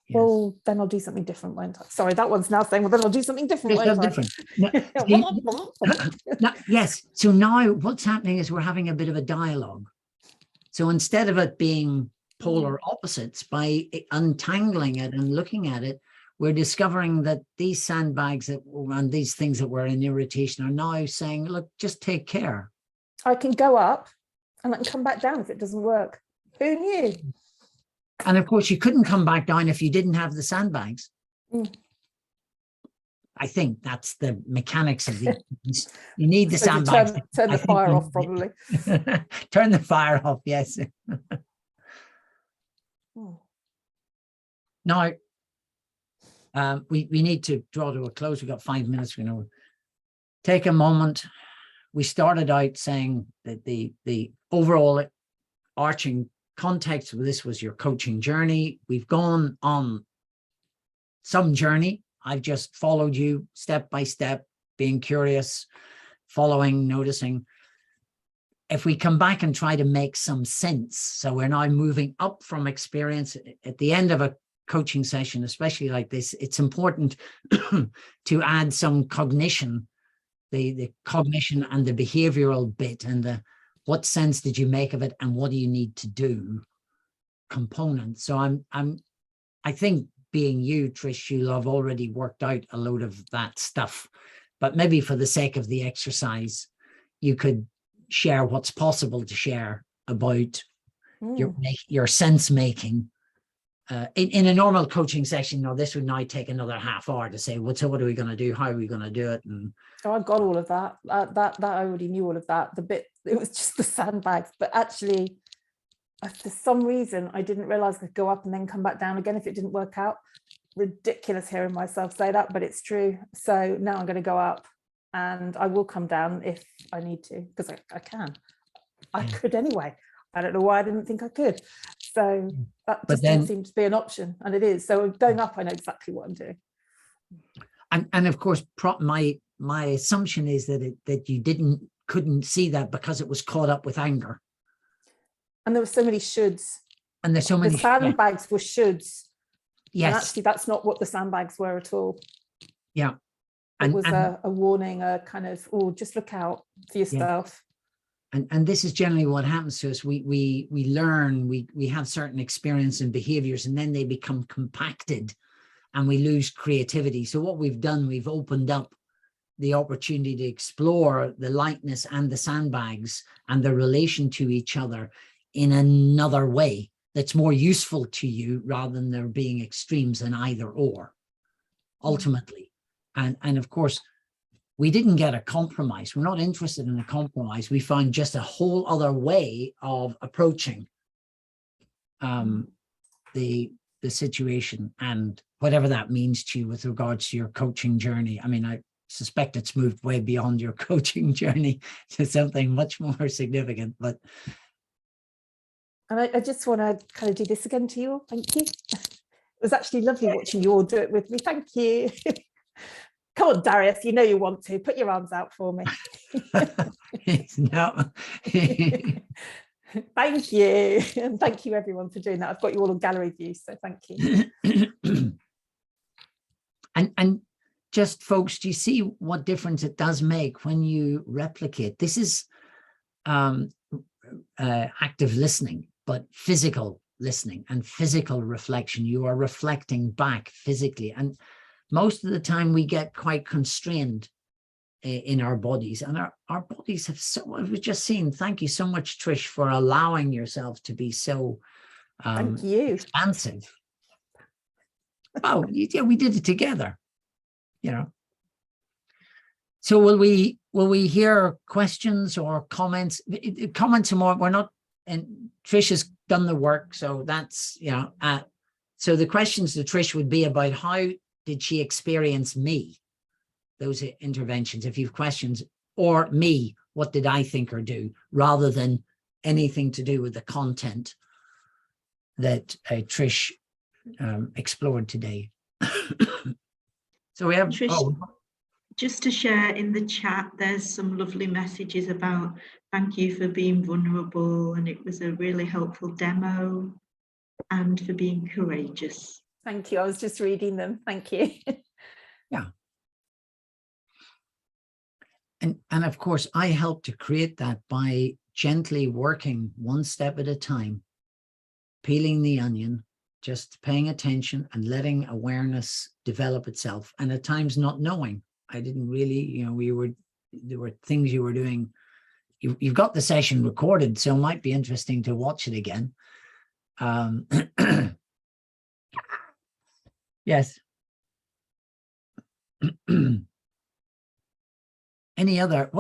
Yes. Well, then I'll do something different, won't I? Sorry, that one's now saying, well, then I'll do something different, won't I? Different. Yes. So now what's happening is we're having a bit of a dialogue. So instead of it being polar opposites, by untangling it and looking at it, we're discovering that these sandbags and these things that were in irritation are now saying, look, just take care. I can go up and I can come back down if it doesn't work. Who knew? And of course, you couldn't come back down if you didn't have the sandbags. I think that's the mechanics of these things. You need the sandbags. Turn the fire off, probably. Turn the fire off, yes. Now, we need to draw to a close. We've got 5 minutes. We're going to take a moment. We started out saying that the overall arching context of this was your coaching journey. We've gone on some journey. I've just followed you step by step, being curious, following, noticing. If we come back and try to make some sense, so we're now moving up from experience at the end of a coaching session, especially like this, it's important to add some cognition, the cognition and the behavioral bit, and the what sense did you make of it and what do you need to do component. So I think being you, Trish, you'll have already worked out a load of that stuff, but maybe for the sake of the exercise, you could share what's possible to share about your sense making. In a normal coaching session, this would now take another half hour to say, so what are we going to do? How are we going to do it? And I've got all of that. That I already knew all of that. The bit, it was just the sandbags, but actually, for some reason, I didn't realize I could go up and then come back down again if it didn't work out. Ridiculous hearing myself say that, but it's true. So now I'm going to go up and I will come down if I need to, because I can. I could anyway. I don't know why I didn't think I could. So that just didn't seem to be an option, and it is. So going up, I know exactly what I'm doing. And of course, my assumption is that you couldn't see that because it was caught up with anger. And there were so many shoulds. And there's so many. The sandbags were shoulds. Yes. And actually, that's not what the sandbags were at all. Yeah. It was a warning, a kind of, oh, just look out for yourself. Yeah. And this is generally what happens to us. We learn, we have certain experience and behaviors, and then they become compacted and we lose creativity. So what we've done, we've opened up the opportunity to explore the lightness and the sandbags and the relation to each other in another way that's more useful to you, rather than there being extremes in either or, ultimately. And of course, we didn't get a compromise. We're not interested in a compromise. We found just a whole other way of approaching the situation, and whatever that means to you with regards to your coaching journey. I mean, I suspect it's moved way beyond your coaching journey to something much more significant, but. And I just want to kind of do this again to you. Thank you. It was actually lovely watching you all do it with me. Thank you. Come on, Darius, you know you want to. Put your arms out for me. No. Thank you. And thank you, everyone, for doing that. I've got you all on gallery view, so thank you. And just, folks, do you see what difference it does make when you replicate? This is active listening, but physical listening and physical reflection. You are reflecting back physically. And most of the time we get quite constrained in our bodies, and our bodies have so, we've just seen, thank you so much, Trish, for allowing yourself to be so thank you. expansive. Oh, yeah, we did it together, you know. So will we hear questions or comments? Comments are more, we're not, and Trish has done the work, so that's, you know, so the questions to Trish would be about how did she experience me? Those interventions, if you have questions, or me, what did I think or do, rather than anything to do with the content that Trish explored today. So we have, Trish, just to share in the chat, there's some lovely messages about thank you for being vulnerable, and it was a really helpful demo, and for being courageous. Thank you. I was just reading them. Thank you. Yeah. And of course, I help to create that by gently working one step at a time, peeling the onion, just paying attention and letting awareness develop itself. And at times not knowing. I didn't really, you know, there were things you were doing. You've got the session recorded, so it might be interesting to watch it again. Yes. Any other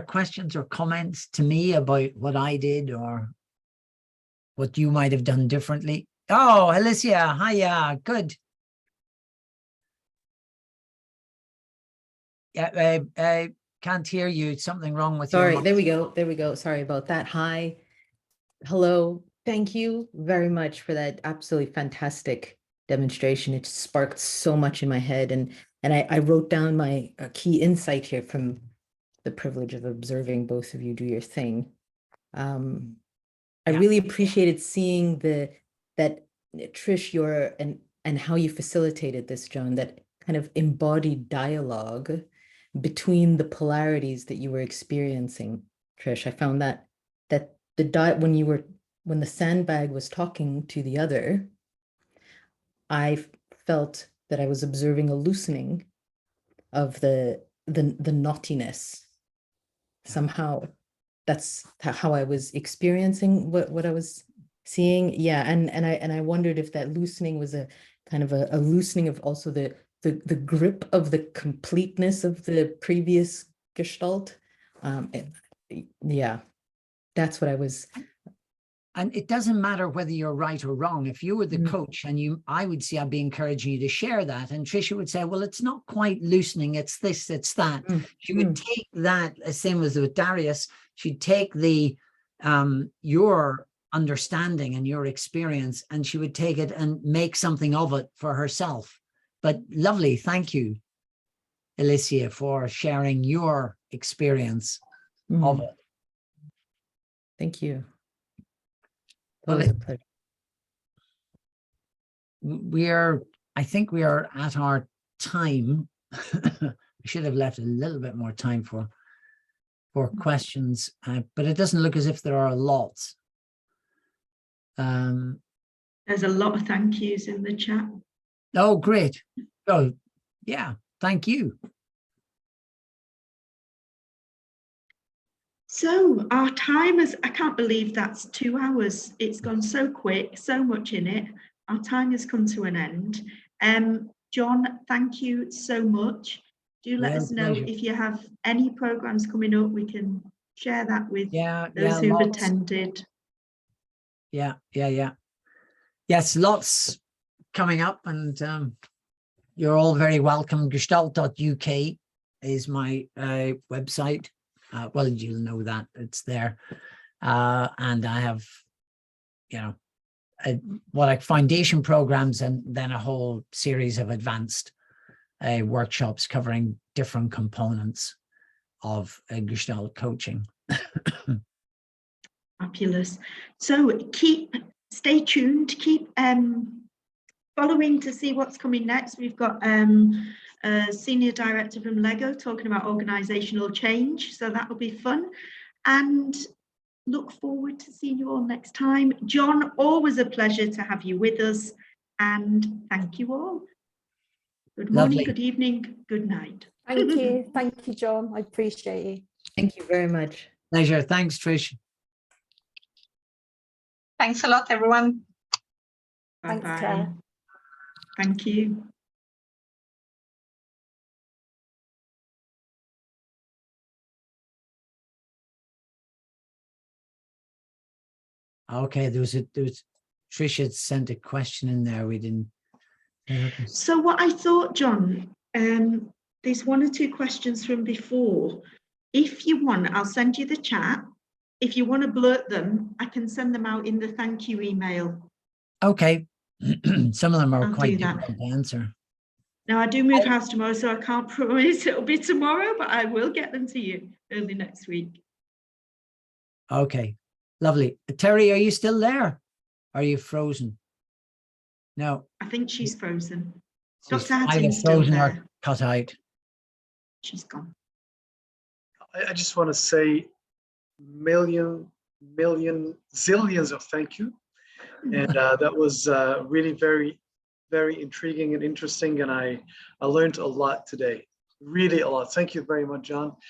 questions or comments to me about what I did or what you might have done differently? Oh, Alicia, hiya, good. Yeah, I can't hear you. Something wrong with Sorry, your there we go. There we go. Sorry about that. Hi. Hello. Thank you very much for that absolutely fantastic demonstration. It sparked so much in my head. And I wrote down my key insight here from the privilege of observing both of you do your thing. I really appreciated seeing that Trish, and how you facilitated this, John, that kind of embodied dialogue between the polarities that you were experiencing, Trish. I found that when the sandbag was talking to the other, I felt that I was observing a loosening of the knottiness. Somehow that's how I was experiencing what I was seeing. Yeah, and I wondered if that loosening was a kind of a loosening of also the grip of the completeness of the previous Gestalt. Yeah, that's what I was. And it doesn't matter whether you're right or wrong. If you were the coach and I would say, I'd be encouraging you to share that. And Tricia would say, well, it's not quite loosening. It's this, it's that. She would take that, same as with Darius, she'd take your understanding and your experience, and she would take it and make something of it for herself. But lovely, thank you. Alicia, for sharing your experience of it. Thank you. Well, Always a pleasure. I think we are at our time. We should have left a little bit more time for questions, but it doesn't look as if there are lots. There's a lot of thank yous in the chat. Oh, great. Oh, yeah, thank you. So our time is, I can't believe that's 2 hours. It's gone so quick, so much in it. Our time has come to an end. John, thank you so much. Do let us know if you have any programs coming up. We can share that with those who've attended. Yeah. Yes, lots coming up, and you're all very welcome. Gestalt.uk is my website. Well, you'll know that it's there. And I have, foundation programs, and then a whole series of advanced workshops covering different components of Gestalt coaching. Fabulous. So stay tuned, keep following to see what's coming next. We've got a senior director from Lego talking about organizational change, so that will be fun, and look forward to seeing you all next time. John, always a pleasure to have you with us, and thank you all. Good morning, good evening, good night. Thank you, John. I appreciate you. Thank you very much. Pleasure. Thanks, Trish. Thanks a lot, everyone. Bye-bye. Thanks, Claire. Thank you. Okay, there was Trish had sent a question in there. We didn't. So what I thought, John, there's 1 or 2 questions from before. If you want, I'll send you the chat. If you want to blurt them, I can send them out in the thank you email. Okay. Some of them are I'll quite do that. difficult to answer. Now, I do move house tomorrow, so I can't promise it'll be tomorrow, but I will get them to you early next week. Okay, lovely. Terry, are you still there? Are you frozen? No. I think she's frozen. She's Dr. either Hatton's still frozen there. or cut out. She's gone. I just want to say zillions of thank you. And that was really very, very intriguing and interesting. And I learned a lot today, really a lot. Thank you very much, John.